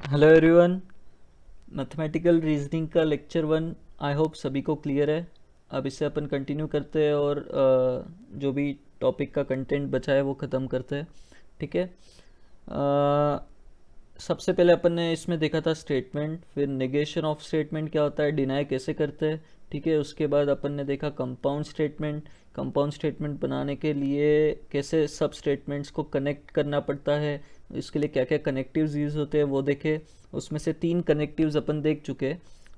Hello everyone. Mathematical reasoning का lecture 1 I hope सभी को क्लियर है। अब इससे अपन कंटिन्यू करते हैं और जो भी टॉपिक का कंटेंट बचा है वो ख़त्म करते हैं। ठीक है। सबसे पहले अपन ने इसमें देखा था स्टेटमेंट, फिर नेगेशन ऑफ स्टेटमेंट क्या होता है, डिनाई कैसे करते हैं। ठीक है। उसके बाद अपन ने देखा कंपाउंड स्टेटमेंट। कंपाउंड स्टेटमेंट बनाने के लिए कैसे सब स्टेटमेंट्स को कनेक्ट करना पड़ता है, इसके लिए क्या क्या कनेक्टिव्स यूज़ होते हैं वो देखे। उसमें से 3 कनेक्टिव्स अपन देख चुके।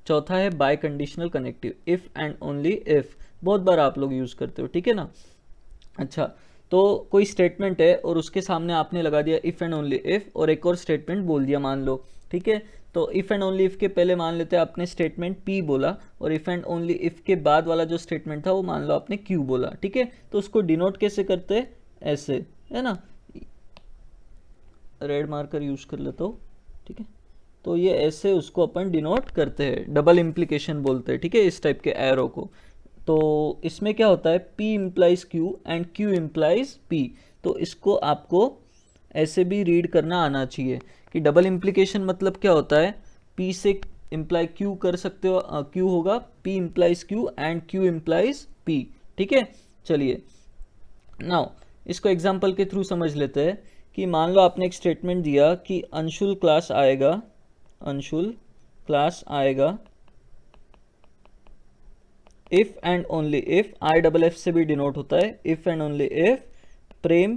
चौथा है bye conditional connective, if and only if. बहुत बार आप लोग यूज़ करते हो, ठीक है ना। अच्छा, तो कोई स्टेटमेंट है और उसके सामने आपने लगा दिया इफ़ एंड ओनली इफ़ और एक और स्टेटमेंट बोल दिया मान लो। ठीक है। तो इफ़ एंड ओनली इफ़ के पहले मान लेते हैं आपने स्टेटमेंट पी बोला, और इफ़ एंड ओनली इफ़ के बाद वाला जो स्टेटमेंट था वो मान लो आपने क्यू बोला। ठीक है। तो उसको डिनोट कैसे करते हैं, ऐसे, है ना। रेड मार्कर यूज़ कर लेता हूँ। ठीक है। तो ये ऐसे उसको अपन डिनोट करते हैं, डबल इम्प्लीकेशन बोलते हैं। ठीक है, इस टाइप के एरो को। तो इसमें क्या होता है, P implies Q and Q implies P। तो इसको आपको ऐसे भी रीड करना आना चाहिए कि डबल इम्प्लीकेशन मतलब क्या होता है, P से इम्प्लाई Q कर सकते हो, Q होगा P implies Q and Q implies P। ठीक है। चलिए नाउ इसको एग्जांपल के थ्रू समझ लेते हैं कि मान लो आपने एक स्टेटमेंट दिया कि अंशुल क्लास आएगा, अंशुल क्लास आएगा if and only if, I double F से भी डिनोट होता है, if and only if Prem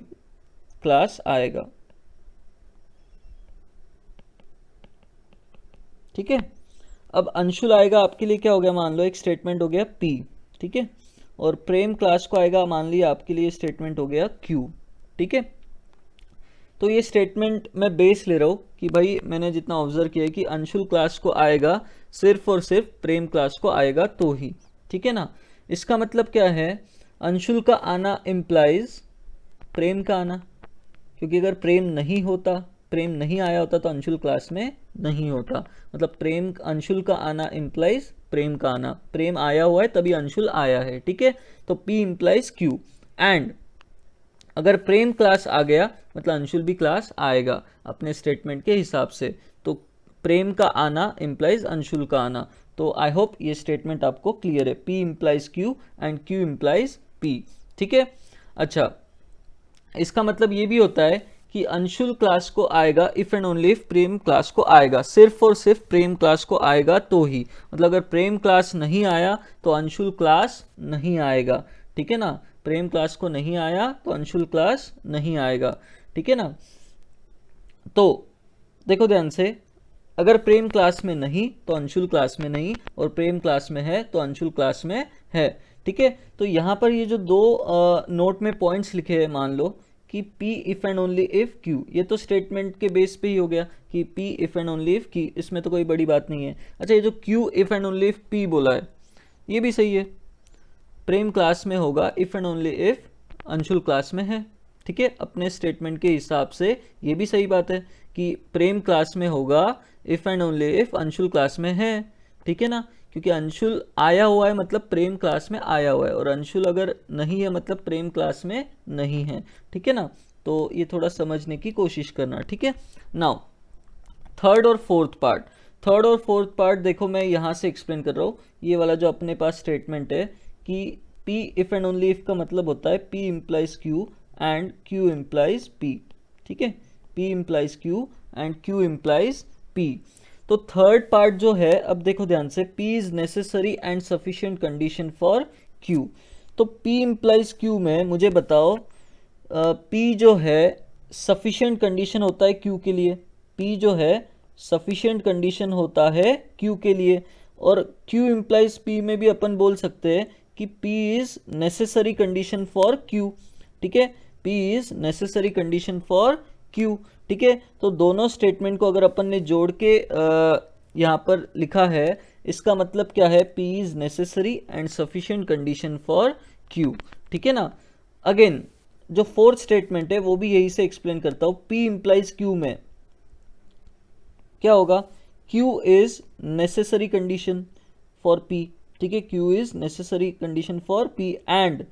class आएगा। ठीक है। अब अंशुल आएगा आपके लिए क्या हो गया, मान लो एक स्टेटमेंट हो गया पी। ठीक है। और प्रेम क्लास को आएगा, मान लिया आपके लिए स्टेटमेंट हो गया क्यू। ठीक है। तो ये स्टेटमेंट मैं बेस ले रहा हूँ कि भाई मैंने जितना ऑब्जर्व किया है कि अंशुल क्लास को आएगा सिर्फ और सिर्फ प्रेम क्लास को आएगा तो ही। ठीक है ना। इसका मतलब क्या है, अंशुल का आना इम्प्लाइज प्रेम का आना, क्योंकि अगर प्रेम नहीं होता, प्रेम नहीं आया होता तो अंशुल क्लास में नहीं होता। मतलब प्रेम, अंशुल का आना इम्प्लाइज प्रेम का आना, प्रेम आया हुआ है तभी अंशुल आया है। ठीक है। तो P इम्प्लाइज Q एंड अगर प्रेम क्लास आ गया मतलब अंशुल भी क्लास आएगा अपने स्टेटमेंट के हिसाब से। तो प्रेम का आना इम्प्लाइज अंशुल का आना। तो आई होप ये स्टेटमेंट आपको क्लियर है, P implies Q and Q implies P। ठीक है। अच्छा, इसका मतलब ये भी होता है कि अंशुल क्लास को आएगा if and only if Prem class को आएगा, सिर्फ और सिर्फ प्रेम क्लास को आएगा तो ही। मतलब अगर प्रेम क्लास नहीं आया तो अंशुल क्लास नहीं आएगा। ठीक है ना। प्रेम क्लास को नहीं आया तो अंशुल क्लास नहीं आएगा। ठीक है ना। तो देखो ध्यान से, अगर प्रेम क्लास में नहीं तो अंशुल क्लास में नहीं, और प्रेम क्लास में है तो अंशुल क्लास में है। ठीक है। तो यहाँ पर ये जो दो नोट में पॉइंट्स लिखे हैं, मान लो कि P if and only if Q, ये तो स्टेटमेंट के बेस पे ही हो गया कि P if and only if Q, इसमें तो कोई बड़ी बात नहीं है। अच्छा, ये जो Q if and only if P बोला है ये भी सही है, प्रेम क्लास में होगा if and only if Anshul class में है। ठीक है। अपने स्टेटमेंट के हिसाब से ये भी सही बात है कि प्रेम क्लास में होगा if and only if Anshul class में है। ठीक है ना। क्योंकि अंशुल आया हुआ है मतलब प्रेम क्लास में आया हुआ है, और अंशुल अगर नहीं है मतलब प्रेम क्लास में नहीं है। ठीक है ना। तो ये थोड़ा समझने की कोशिश करना। ठीक है। नाउ थर्ड और फोर्थ पार्ट, थर्ड और फोर्थ पार्ट देखो मैं यहाँ से एक्सप्लेन कर रहा हूँ। ये वाला जो अपने पास स्टेटमेंट है कि P if and only if का मतलब होता है P implies Q and Q implies P। ठीक है। P implies Q and Q implies P। तो थर्ड पार्ट जो है, अब देखो ध्यान से, P is necessary and sufficient condition for Q। तो P इम्प्लाइज Q में मुझे बताओ, P जो है सफिशिएंट कंडीशन होता है Q के लिए, P जो है सफिशिएंट कंडीशन होता है Q के लिए, और Q इम्प्लाइज P में भी अपन बोल सकते हैं कि P is necessary condition for Q। ठीक है। P is necessary condition for Q। ठीक है। तो दोनों स्टेटमेंट को अगर अपन ने जोड़ के यहाँ पर लिखा है, इसका मतलब क्या है, P is necessary and sufficient condition for Q। ठीक है ना। अगेन जो फोर्थ स्टेटमेंट है वो भी यही से एक्सप्लेन करता हूँ। P इम्प्लाइज Q में क्या होगा, Q is necessary condition for P। ठीक है। Q is necessary condition for P and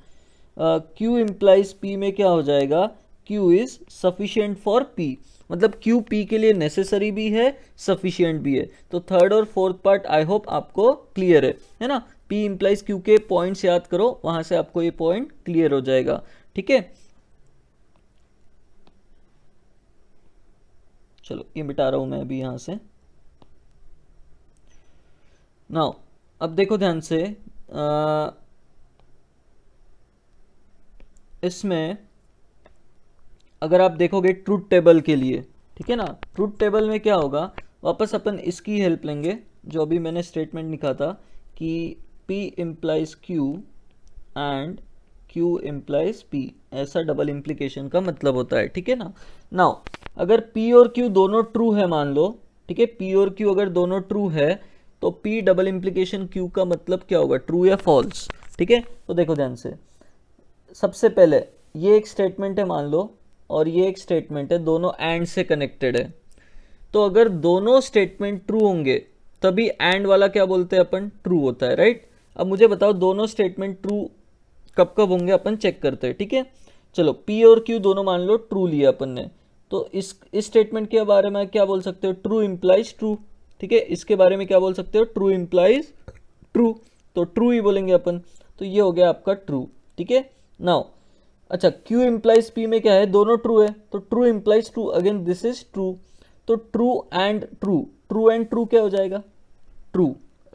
Q implies P में क्या हो जाएगा, Q is sufficient for P। मतलब क्यू पी के लिए नेसेसरी भी है, सफिशिएंट भी है। तो थर्ड और फोर्थ पार्ट आई होप आपको क्लियर है ना। पी इंप्लाइज क्यू के पॉइंट्स याद करो, वहां से आपको ये पॉइंट क्लियर हो जाएगा, ठीक है। चलो ये मिटा रहा हूं मैं अभी यहां से। नाउ अब देखो ध्यान से, इसमें अगर आप देखोगे ट्रूथ टेबल के लिए, ठीक है ना, ट्रूथ टेबल में क्या होगा, वापस अपन इसकी हेल्प लेंगे जो अभी मैंने स्टेटमेंट लिखा था कि P implies Q and Q implies P, ऐसा डबल इम्प्लीकेशन का मतलब होता है, ठीक है ना। नाउ अगर P और Q दोनों ट्रू है मान लो, ठीक है, P और Q अगर दोनों ट्रू है तो P डबल इम्प्लीकेशन Q का मतलब क्या होगा, ट्रू या फॉल्स, ठीक है। तो देखो ध्यान से, सबसे पहले ये एक स्टेटमेंट है मान लो और ये एक स्टेटमेंट है, दोनों एंड से कनेक्टेड है। तो अगर दोनों स्टेटमेंट ट्रू होंगे तभी एंड वाला क्या बोलते हैं अपन, ट्रू होता है, राइट। अब मुझे बताओ दोनों स्टेटमेंट ट्रू कब कब होंगे, अपन चेक करते हैं, ठीक है। चलो P और Q दोनों मान लो ट्रू लिया अपन ने, तो इस स्टेटमेंट के बारे में क्या बोल सकते हो, ट्रू इम्प्लाइज ट्रू, ठीक है। इसके बारे में क्या बोल सकते हो, ट्रू इम्प्लाइज ट्रू, तो ट्रू ही बोलेंगे अपन। तो ये हो गया आपका ट्रू, ठीक है। नाउ अच्छा, Q इम्प्लाइज P में क्या है, दोनों ट्रू है, तो true implies true, again this is true. तो true and true, true and true क्या हो जाएगा, ट्रू,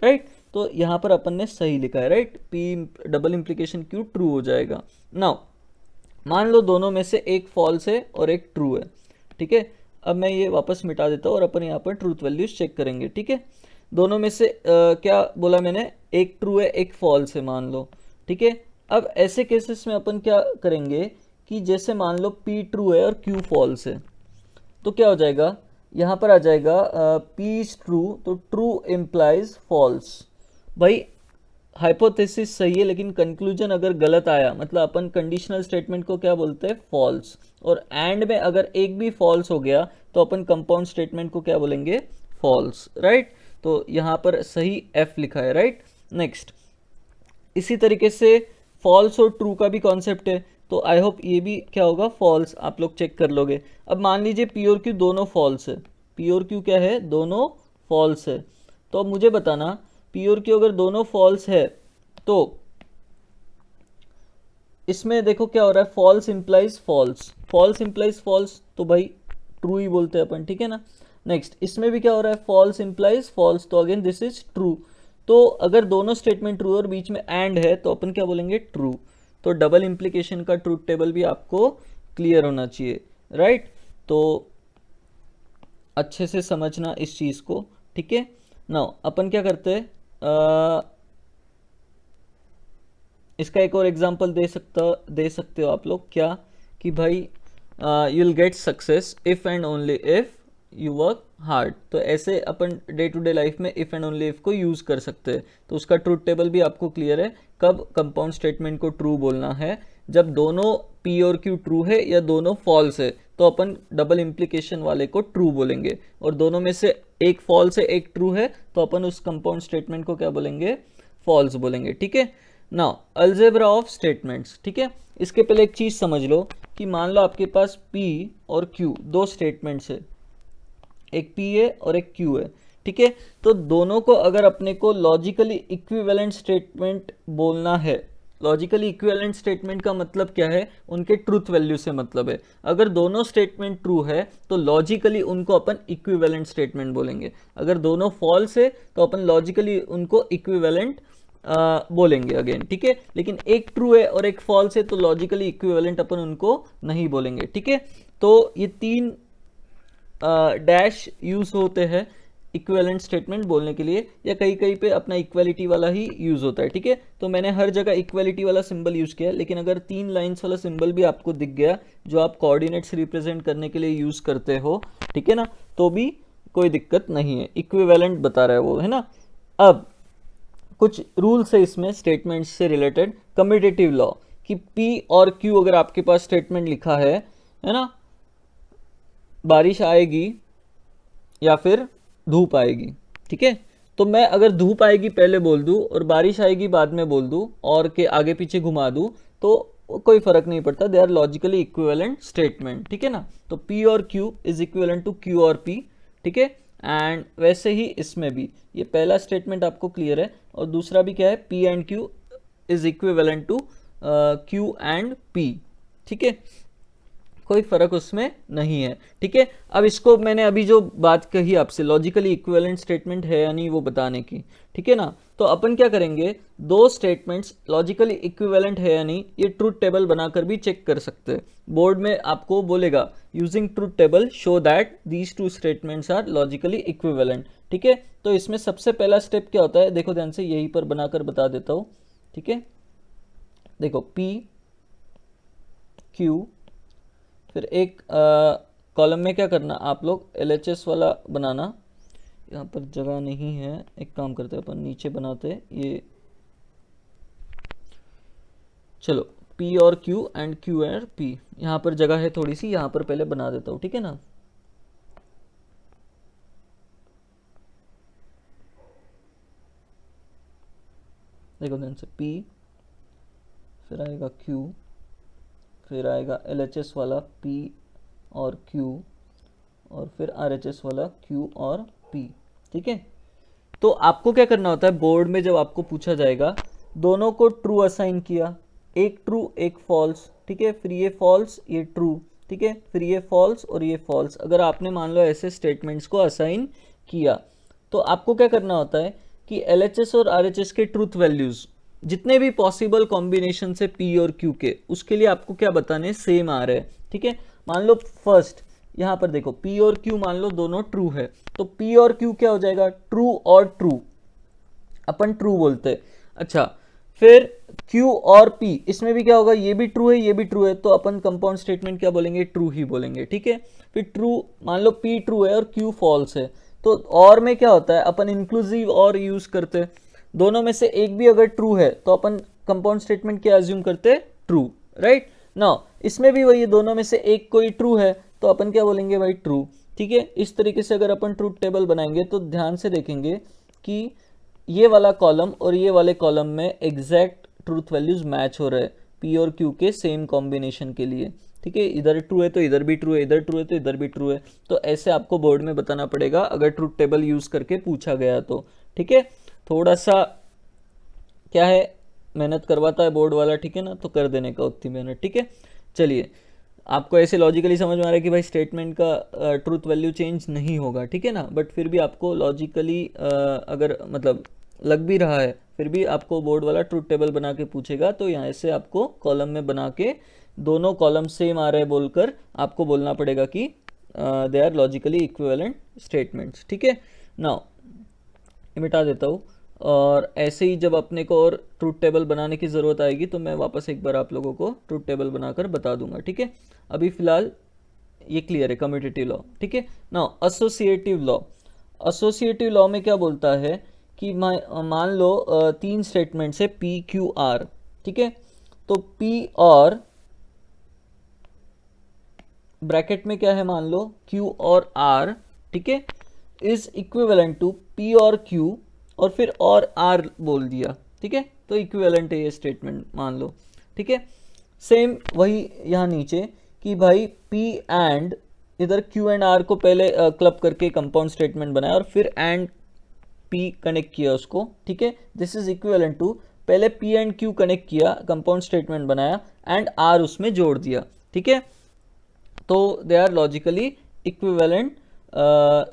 राइट। तो यहां पर अपन ने सही लिखा है, right, P double implication Q true हो जाएगा। नाउ मान लो दोनों में से एक फॉल्स है और एक ट्रू है, ठीक है। अब मैं ये वापस मिटा देता हूँ और अपन यहाँ पर ट्रूथ वैल्यूज चेक करेंगे, ठीक है। दोनों में से क्या बोला मैंने, एक ट्रू है एक फॉल्स है मान लो, ठीक है। अब ऐसे केसेस में अपन क्या करेंगे कि जैसे मान लो P ट्रू है और Q फॉल्स है, तो क्या हो जाएगा, यहाँ पर आ जाएगा P इज ट्रू, तो ट्रू इम्प्लाइज फॉल्स। भाई हाइपोथेसिस सही है लेकिन कंक्लूजन अगर गलत आया, मतलब अपन कंडीशनल स्टेटमेंट को क्या बोलते हैं, फॉल्स। और एंड में अगर एक भी फॉल्स हो गया तो अपन कंपाउंड स्टेटमेंट को क्या बोलेंगे, फॉल्स, राइट। तो यहाँ पर सही F लिखा है, राइट। नेक्स्ट इसी तरीके से फॉल्स और ट्रू का भी कॉन्सेप्ट है, तो आई होप ये भी क्या होगा, फॉल्स, आप लोग चेक कर लोगे। अब मान लीजिए P और Q दोनों फॉल्स है, P और Q क्या है, दोनों फॉल्स है। तो अब मुझे बताना P और Q अगर दोनों फॉल्स है तो इसमें देखो क्या हो रहा है, false implies false, false implies false, तो भाई ट्रू ही बोलते हैं अपन, ठीक है ना। नेक्स्ट इसमें भी क्या हो रहा है, फॉल्स इंप्लाइज फॉल्स, तो अगेन दिस इज ट्रू। तो अगर दोनों स्टेटमेंट ट्रू और बीच में एंड है तो अपन क्या बोलेंगे, ट्रू। तो डबल इम्प्लीकेशन का ट्रूथ टेबल भी आपको क्लियर होना चाहिए, राइट। तो अच्छे से समझना इस चीज़ को, ठीक है। नाउ अपन क्या करते हैं, इसका एक और एग्जांपल दे सकते हो आप लोग, क्या कि भाई you will get success if and only if you work hard. तो ऐसे अपन डे टू डे लाइफ में इफ़ एंड ओनली इफ़ को यूज़ कर सकते हैं। तो उसका ट्रूथ टेबल भी आपको क्लियर है, कब कंपाउंड स्टेटमेंट को ट्रू बोलना है, जब दोनों P और Q ट्रू है या दोनों फॉल्स है तो अपन डबल इम्प्लीकेशन वाले को ट्रू बोलेंगे, और दोनों में से एक फॉल्स है एक ट्रू है तो अपन उस कंपाउंड स्टेटमेंट को क्या बोलेंगे, फॉल्स बोलेंगे, ठीक है। नाउ अलजेब्रा ऑफ स्टेटमेंट्स, ठीक है। इसके पहले एक चीज समझ लो कि मान लो आपके पास P और Q दो स्टेटमेंट्स है, एक P है और एक Q है, ठीक है। तो दोनों को अगर अपने को लॉजिकली इक्विवेलेंट स्टेटमेंट बोलना है, लॉजिकली इक्विवेलेंट स्टेटमेंट का मतलब क्या है, उनके ट्रूथ वैल्यू से मतलब है। अगर दोनों स्टेटमेंट ट्रू है तो लॉजिकली उनको अपन इक्विवेलेंट स्टेटमेंट बोलेंगे, अगर दोनों फॉल्स है तो अपन लॉजिकली उनको इक्विवेलेंट बोलेंगे अगेन, ठीक है। लेकिन एक ट्रू है और एक फॉल्स है तो लॉजिकली इक्विवेलेंट अपन उनको नहीं बोलेंगे, ठीक है। तो ये तीन डैश यूज होते हैं इक्विवेलेंट स्टेटमेंट बोलने के लिए, या कहीं कहीं पे अपना इक्वालिटी वाला ही यूज होता है, ठीक है। तो मैंने हर जगह इक्वालिटी वाला सिंबल यूज किया, लेकिन अगर 3 लाइंस वाला सिंबल भी आपको दिख गया जो आप कोऑर्डिनेट्स रिप्रेजेंट करने के लिए यूज करते हो, ठीक है ना, तो भी कोई दिक्कत नहीं है, इक्विवेलेंट बता रहा है वो, है ना। अब कुछ रूल्स है इसमें स्टेटमेंट्स से रिलेटेड, कम्यूटेटिव लॉ, कि P और Q अगर आपके पास स्टेटमेंट लिखा है ना, बारिश आएगी या फिर धूप आएगी, ठीक है। तो मैं अगर धूप आएगी पहले बोल दूं और बारिश आएगी बाद में बोल दूं और के आगे पीछे घुमा दूं तो कोई फर्क नहीं पड़ता, they are logically equivalent statement, ठीक है ना। तो P और Q is equivalent to Q और P, ठीक है। एंड वैसे ही इसमें भी ये पहला स्टेटमेंट आपको क्लियर है, और दूसरा भी क्या है, P and Q is equivalent to Q and P, ठीक है, कोई फर्क उसमें नहीं है, ठीक है। अब इसको मैंने अभी जो बात कही आपसे लॉजिकली इक्विवेलेंट स्टेटमेंट है या नहीं वो बताने की, ठीक है ना। तो अपन क्या करेंगे, दो स्टेटमेंट्स लॉजिकली इक्विवेलेंट है या नहीं ये ट्रूथ टेबल बनाकर भी चेक कर सकते हैं। बोर्ड में आपको बोलेगा using truth table show that these two statements are logically equivalent, ठीक है। तो इसमें सबसे पहला स्टेप क्या होता है, देखो ध्यान से, यहीं पर बनाकर बता देता हूँ, ठीक है। देखो P Q, फिर एक कॉलम में क्या करना आप लोग, LHS वाला बनाना, यहाँ पर जगह नहीं है, एक काम करते हैं अपन नीचे बनाते हैं ये, चलो P और Q एंड Q और P, यहाँ पर जगह है थोड़ी सी, यहाँ पर पहले बना देता हूँ, ठीक है ना। देखो ध्यान से, P, फिर आएगा Q, फिर आएगा LHS वाला P और Q, और फिर RHS वाला Q और P, ठीक है। तो आपको क्या करना होता है, बोर्ड में जब आपको पूछा जाएगा, दोनों को ट्रू असाइन किया, एक ट्रू एक फॉल्स, ठीक है, फिर ये फॉल्स ये ट्रू, ठीक है, फिर ये फॉल्स और ये फॉल्स। अगर आपने मान लो ऐसे स्टेटमेंट्स को असाइन किया, तो आपको क्या करना होता है कि LHS और RHS के ट्रूथ वैल्यूज जितने भी पॉसिबल कॉम्बिनेशन से P और Q के, उसके लिए आपको क्या बताने, सेम आ रहे हैं, ठीक है। मान लो फर्स्ट यहाँ पर देखो P और Q मान लो दोनों ट्रू है, तो P और Q क्या हो जाएगा, ट्रू और ट्रू, अपन ट्रू बोलते हैं। अच्छा, फिर Q और P, इसमें भी क्या होगा, ये भी ट्रू है ये भी ट्रू है, तो अपन कंपाउंड स्टेटमेंट क्या बोलेंगे, ट्रू ही बोलेंगे, ठीक है। फिर ट्रू, मान लो P ट्रू है और Q फॉल्स है, तो और में क्या होता है, अपन इंक्लूसिव और यूज करते हैं, दोनों में से एक भी अगर ट्रू है तो अपन कंपाउंड स्टेटमेंट क्या अज्यूम करते हैं, ट्रू, राइट नाउ। इसमें भी वही, दोनों में से एक कोई ट्रू है तो अपन क्या बोलेंगे भाई, ट्रू, ठीक है। इस तरीके से अगर अपन ट्रूथ टेबल बनाएंगे तो ध्यान से देखेंगे कि ये वाला कॉलम और ये वाले कॉलम में एग्जैक्ट ट्रूथ वैल्यूज मैच हो रहे हैं P और Q के सेम कॉम्बिनेशन के लिए, ठीक है। इधर ट्रू है तो इधर भी ट्रू है, इधर ट्रू है तो इधर भी ट्रू है, तो ऐसे आपको बोर्ड में बताना पड़ेगा अगर ट्रूथ टेबल यूज करके पूछा गया तो, ठीक है। थोड़ा सा क्या है, मेहनत करवाता है बोर्ड वाला, ठीक है ना, तो कर देने का उतनी मेहनत, ठीक है। चलिए, आपको ऐसे लॉजिकली समझ में आ रहा है कि भाई स्टेटमेंट का ट्रूथ वैल्यू चेंज नहीं होगा, ठीक है ना, बट फिर भी आपको लॉजिकली अगर मतलब लग भी रहा है, फिर भी आपको बोर्ड वाला ट्रूथ टेबल बना के पूछेगा, तो यहाँ से आपको कॉलम में बना के दोनों कॉलम सेम आ रहे हैं बोलकर आपको बोलना पड़ेगा कि they are logically equivalent statements, ठीक है। नाउ मिटा देता हूँ, और ऐसे ही जब अपने को और ट्रूथ टेबल बनाने की ज़रूरत आएगी तो मैं वापस एक बार आप लोगों को ट्रूथ टेबल बनाकर बता दूंगा, ठीक है। अभी फिलहाल ये क्लियर है, कम्यूटेटिव लॉ, ठीक है। Now associative law, associative law में क्या बोलता है कि मान लो तीन स्टेटमेंट्स है P Q R, ठीक है। तो P और ब्रैकेट में क्या है, मान लो Q और R, ठीक है, इज इक्विवेलेंट टू P और Q, और फिर और R बोल दिया, ठीक है, तो इक्विवेलेंट है ये स्टेटमेंट मान लो, ठीक है। सेम वही यहाँ नीचे कि भाई P एंड, इधर Q एंड R को पहले क्लब करके कंपाउंड स्टेटमेंट बनाया और फिर एंड P कनेक्ट किया उसको, ठीक है। दिस इज इक्विवेलेंट टू, पहले P एंड Q कनेक्ट किया, कंपाउंड स्टेटमेंट बनाया एंड R उसमें जोड़ दिया, ठीक है। तो they are logically equivalent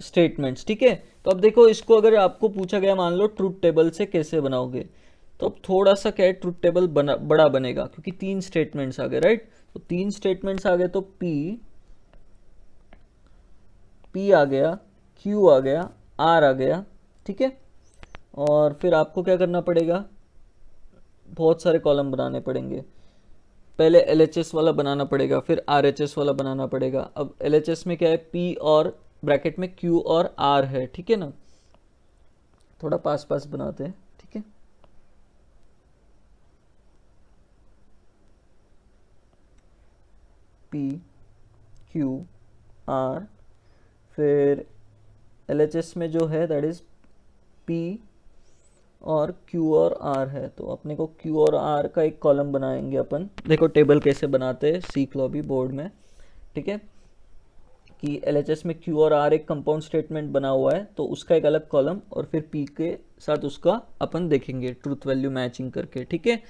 statements, ठीक है। तो अब देखो, इसको अगर आपको पूछा गया मान लो ट्रूथ टेबल से कैसे बनाओगे, तो अब थोड़ा सा क्या है, ट्रूथ टेबल बड़ा बनेगा क्योंकि तीन स्टेटमेंट्स आ गए, राइट। तो तीन स्टेटमेंट्स आ गए तो P आ गया, Q आ गया, R आ गया, ठीक है। और फिर आपको क्या करना पड़ेगा, बहुत सारे कॉलम बनाने पड़ेंगे, पहले LHS वाला बनाना पड़ेगा, फिर RHS वाला बनाना पड़ेगा। अब LHS में क्या है, P और ब्रैकेट में Q और R है, ठीक है ना, थोड़ा पास पास बनाते हैं, ठीक है। P Q R, फिर LHS में जो है दैट इज P और Q और R है, तो अपने को Q और R का एक कॉलम बनाएंगे अपन। देखो टेबल कैसे बनाते हैं, सीख लो अभी बोर्ड में, ठीक है, कि LHS में Q और R एक कंपाउंड स्टेटमेंट बना हुआ है, तो उसका एक अलग कॉलम और फिर P के साथ उसका अपन देखेंगे ट्रूथ वैल्यू मैचिंग करके, ठीक है।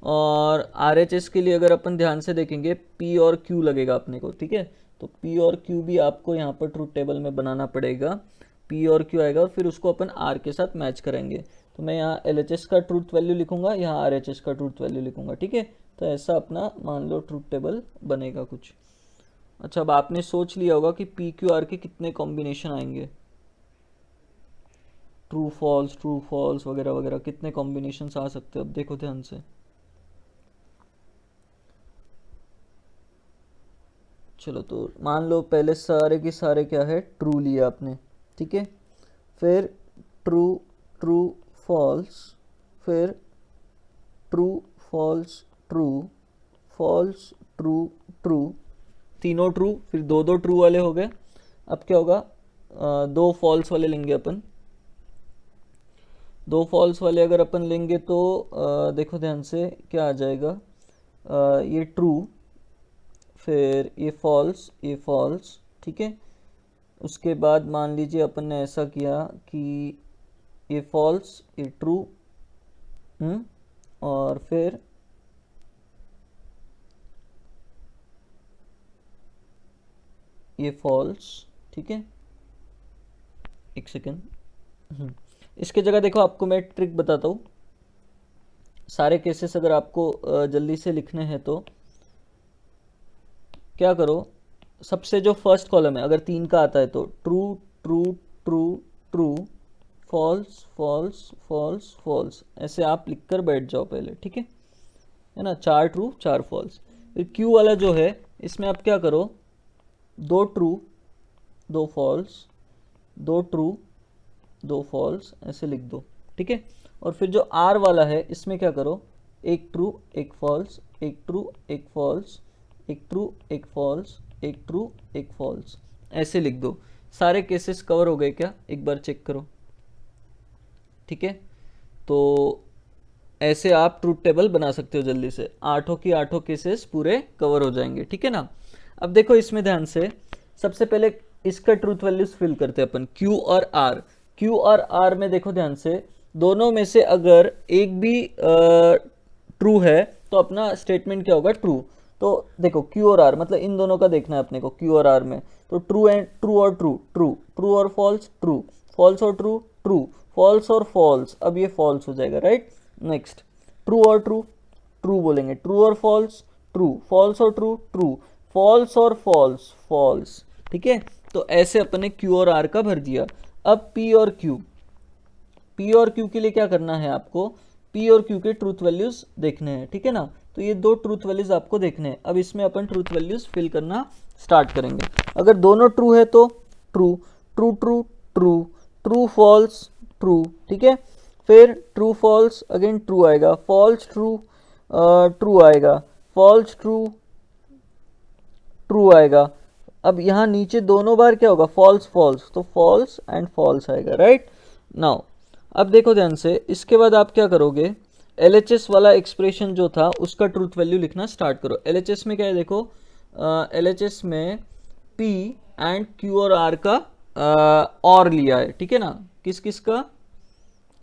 और RHS के लिए अगर अपन ध्यान से देखेंगे P और Q लगेगा अपने को, ठीक है, तो P और Q भी आपको यहाँ पर ट्रूथ टेबल में बनाना पड़ेगा। P और Q आएगा और फिर उसको अपन R के साथ मैच कराएंगे। तो मैं यहाँ LHS का ट्रूथ वैल्यू लिखूंगा, यहाँ RHS का ट्रूथ वैल्यू लिखूंगा, ठीक है। तो ऐसा अपना मान लो ट्रूथ टेबल बनेगा कुछ। अच्छा, अब आपने सोच लिया होगा कि PQR के कितने कॉम्बिनेशन आएंगे, ट्रू फॉल्स वगैरह वगैरह, कितने कॉम्बिनेशन आ सकते हैं। अब देखो ध्यान से, चलो तो मान लो पहले सारे के सारे क्या है, ट्रू लिया आपने, ठीक है, फिर ट्रू ट्रू फॉल्स, फिर true false true false true true, तीनों ट्रू, फिर दो दो ट्रू वाले हो गए। अब क्या होगा, दो फॉल्स वाले लेंगे अपन, दो फॉल्स वाले अगर अपन लेंगे तो देखो ध्यान से क्या आ जाएगा, ये ट्रू, फिर ये फॉल्स, ठीक है। उसके बाद मान लीजिए अपन ने ऐसा किया कि ये फॉल्स ये ट्रू, और फिर ये फॉल्स, ठीक है। एक सेकेंड, इसके जगह देखो आपको मैं ट्रिक बताता हूँ। सारे केसेस अगर आपको जल्दी से लिखने हैं तो क्या करो, सबसे जो फर्स्ट कॉलम है अगर 3 का आता है तो true true true true, false false false false, ऐसे आप लिखकर बैठ जाओ पहले, ठीक है ना। 4 ट्रू 4 फॉल्स। फिर क्यू वाला जो है इसमें आप क्या करो, 2 ट्रू 2 फॉल्स, 2 ट्रू 2 फॉल्स, ऐसे लिख दो, ठीक है। और फिर जो आर वाला है इसमें क्या करो, एक ट्रू एक फॉल्स, एक ट्रू एक फॉल्स, एक ट्रू एक फॉल्स, एक ट्रू एक फॉल्स, ऐसे लिख दो। सारे केसेस कवर हो गए क्या, एक बार चेक करो, ठीक है। तो ऐसे आप ट्रूथ टेबल बना सकते हो जल्दी से, 8 की 8 केसेस पूरे कवर हो जाएंगे, ठीक है ना। अब देखो इसमें ध्यान से, सबसे पहले इसका ट्रूथ वैल्यूज फिल करते हैं अपन, Q और R। Q और R में देखो ध्यान से, दोनों में से अगर एक भी ट्रू है तो अपना स्टेटमेंट क्या होगा, ट्रू। तो देखो Q और R मतलब इन दोनों का देखना है अपने को, Q और R में तो ट्रू एंड ट्रू और ट्रू, ट्रू ट्रू और फॉल्स, ट्रू फॉल्स और ट्रू, ट्रू फॉल्स और फॉल्स, अब ये फॉल्स हो जाएगा, राइट। नेक्स्ट ट्रू और ट्रू, ट्रू बोलेंगे, ट्रू और फॉल्स, ट्रू फॉल्स और ट्रू, ट्रू फॉल्स और फॉल्स, फॉल्स, ठीक है। तो ऐसे अपने Q और R का भर दिया। अब P और Q, P और Q के लिए क्या करना है आपको, P और Q के ट्रूथ वैल्यूज देखने हैं, ठीक है ना। तो ये दो ट्रूथ वैल्यूज आपको देखने हैं। अब इसमें अपन ट्रूथ वैल्यूज फिल करना स्टार्ट करेंगे। अगर दोनों ट्रू है तो true true true true, true false true, ठीक है। फिर ट्रू फॉल्स अगेन ट्रू आएगा, फॉल्स ट्रू ट्रू आएगा, फॉल्स ट्रू ट्रू आएगा। अब यहाँ नीचे दोनों बार क्या होगा, फॉल्स फॉल्स, तो फॉल्स एंड फॉल्स आएगा, राइट नाउ। अब देखो ध्यान से, इसके बाद आप क्या करोगे, LHS वाला एक्सप्रेशन जो था उसका ट्रूथ वैल्यू लिखना स्टार्ट करो। LHS में क्या है देखो, LHS में P एंड Q और R का और लिया है, ठीक है ना। किस किस का,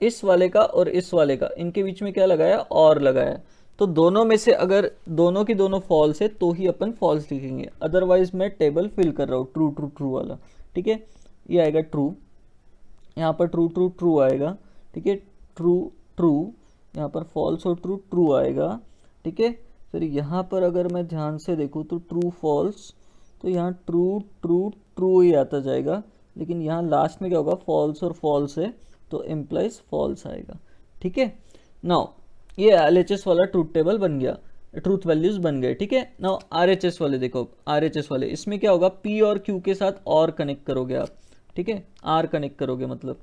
इस वाले का और इस वाले का, इनके बीच में क्या लगाया, और लगाया। तो दोनों में से अगर दोनों की दोनों फॉल्स है तो ही अपन फॉल्स लिखेंगे, अदरवाइज मैं टेबल फिल कर रहा हूँ ट्रू ट्रू ट्रू वाला, ठीक है। ये आएगा ट्रू, यहाँ पर ट्रू ट्रू ट्रू आएगा, ठीक है, ट्रू ट्रू, यहाँ पर फॉल्स और ट्रू ट्रू आएगा, ठीक है। फिर यहाँ पर अगर मैं ध्यान से देखूँ तो ट्रू फॉल्स, तो यहाँ ट्रू ट्रू ट्रू ही आता जाएगा, लेकिन यहाँ लास्ट में क्या होगा, फॉल्स और फॉल्स है तो इम्प्लाइज फॉल्स आएगा, ठीक है। नाउ ये LHS वाला ट्रूथ टेबल बन गया, ट्रूथ वैल्यूज बन गए, ठीक है। नाउ RHS वाले देखो, RHS वाले इसमें क्या होगा, P और Q के साथ और कनेक्ट करोगे आप, ठीक है, R कनेक्ट करोगे मतलब।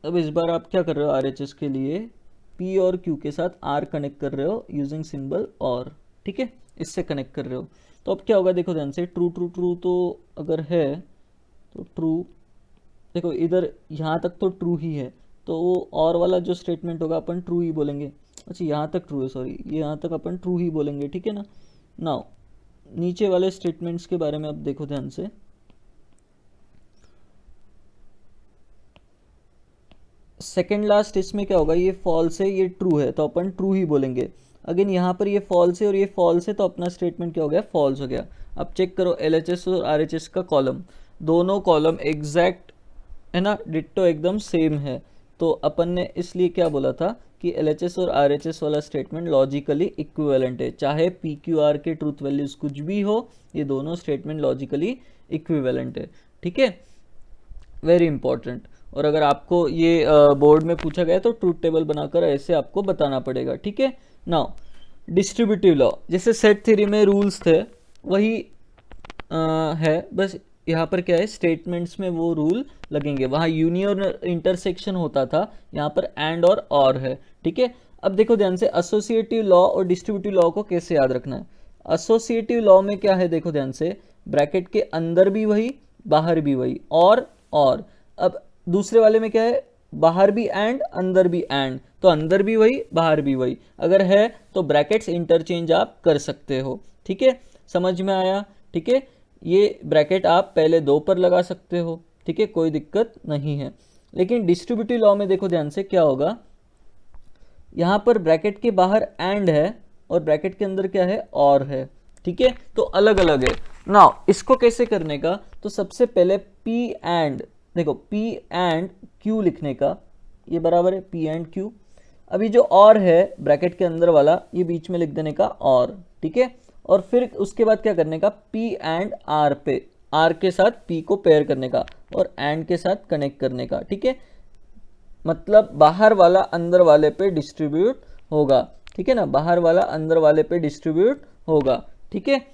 अब इस बार आप क्या कर रहे हो, RHS के लिए P और Q के साथ R कनेक्ट कर रहे हो यूजिंग सिंबल और, ठीक है, इससे कनेक्ट कर रहे हो। तो अब क्या होगा देखो ध्यान से, ट्रू ट्रू ट्रू तो अगर है तो ट्रू देखो इधर यहाँ तक तो ट्रू ही है, तो वो और वाला जो स्टेटमेंट होगा अपन ट्रू ही बोलेंगे। अच्छा यहाँ तक ट्रू है, सॉरी ये यहाँ तक अपन ट्रू ही बोलेंगे, ठीक है ना। नाउ नीचे वाले स्टेटमेंट्स के बारे में अब देखो ध्यान से। सेकेंड लास्ट इसमें क्या होगा, ये फॉल्स है ये ट्रू है, तो अपन ट्रू ही बोलेंगे। अगेन यहाँ पर ये फॉल्स है और ये फॉल्स है, तो अपना स्टेटमेंट क्या हो गया, फॉल्स हो गया। अब चेक करो LHS और RHS का कॉलम, दोनों कॉलम एग्जैक्ट है ना, डिट्टो एकदम सेम है। तो अपन ने इसलिए क्या बोला था कि LHS और RHS वाला स्टेटमेंट लॉजिकली इक्विवेलेंट है, चाहे PQR के ट्रूथ वैल्यूज कुछ भी हो, ये दोनों स्टेटमेंट लॉजिकली इक्विवेलेंट है, ठीक है, वेरी इंपॉर्टेंट। और अगर आपको ये बोर्ड में पूछा गया तो ट्रूथ टेबल बनाकर ऐसे आपको बताना पड़ेगा, ठीक है। नाउ डिस्ट्रीब्यूटिव लॉ, जैसे सेट थ्योरी में रूल्स थे वही है, बस यहाँ पर क्या है, स्टेटमेंट्स में वो रूल लगेंगे, वहाँ यूनियन और इंटरसेक्शन होता था, यहाँ पर एंड और है, ठीक है। अब देखो ध्यान से, एसोसिएटिव लॉ और डिस्ट्रीब्यूटिव लॉ को कैसे याद रखना है। एसोसिएटिव लॉ में क्या है, देखो ध्यान से, ब्रैकेट के अंदर भी वही बाहर भी वही, और अब दूसरे वाले में क्या है, बाहर भी एंड अंदर भी एंड, तो अंदर भी वही बाहर भी वही, अगर है तो ब्रैकेट्स इंटरचेंज आप कर सकते हो, ठीक है, समझ में आया, ठीक है। ये ब्रैकेट आप पहले दो पर लगा सकते हो, ठीक है, कोई दिक्कत नहीं है। लेकिन डिस्ट्रीब्यूटिव लॉ में देखो ध्यान से क्या होगा, यहाँ पर ब्रैकेट के बाहर एंड है और ब्रैकेट के अंदर क्या है, और है, ठीक है, तो अलग अलग है। नाउ इसको कैसे करने का, तो सबसे पहले P एंड, देखो P एंड Q लिखने का, ये बराबर है P एंड Q। अभी जो और है ब्रैकेट के अंदर वाला, ये बीच में लिख देने का और, ठीक है, और फिर उसके बाद क्या करने का, P एंड R पे, R के साथ P को पेयर करने का और एंड के साथ कनेक्ट करने का, ठीक है, मतलब बाहर वाला अंदर वाले पे डिस्ट्रीब्यूट होगा, ठीक है ना, बाहर वाला अंदर वाले पे डिस्ट्रीब्यूट होगा, ठीक है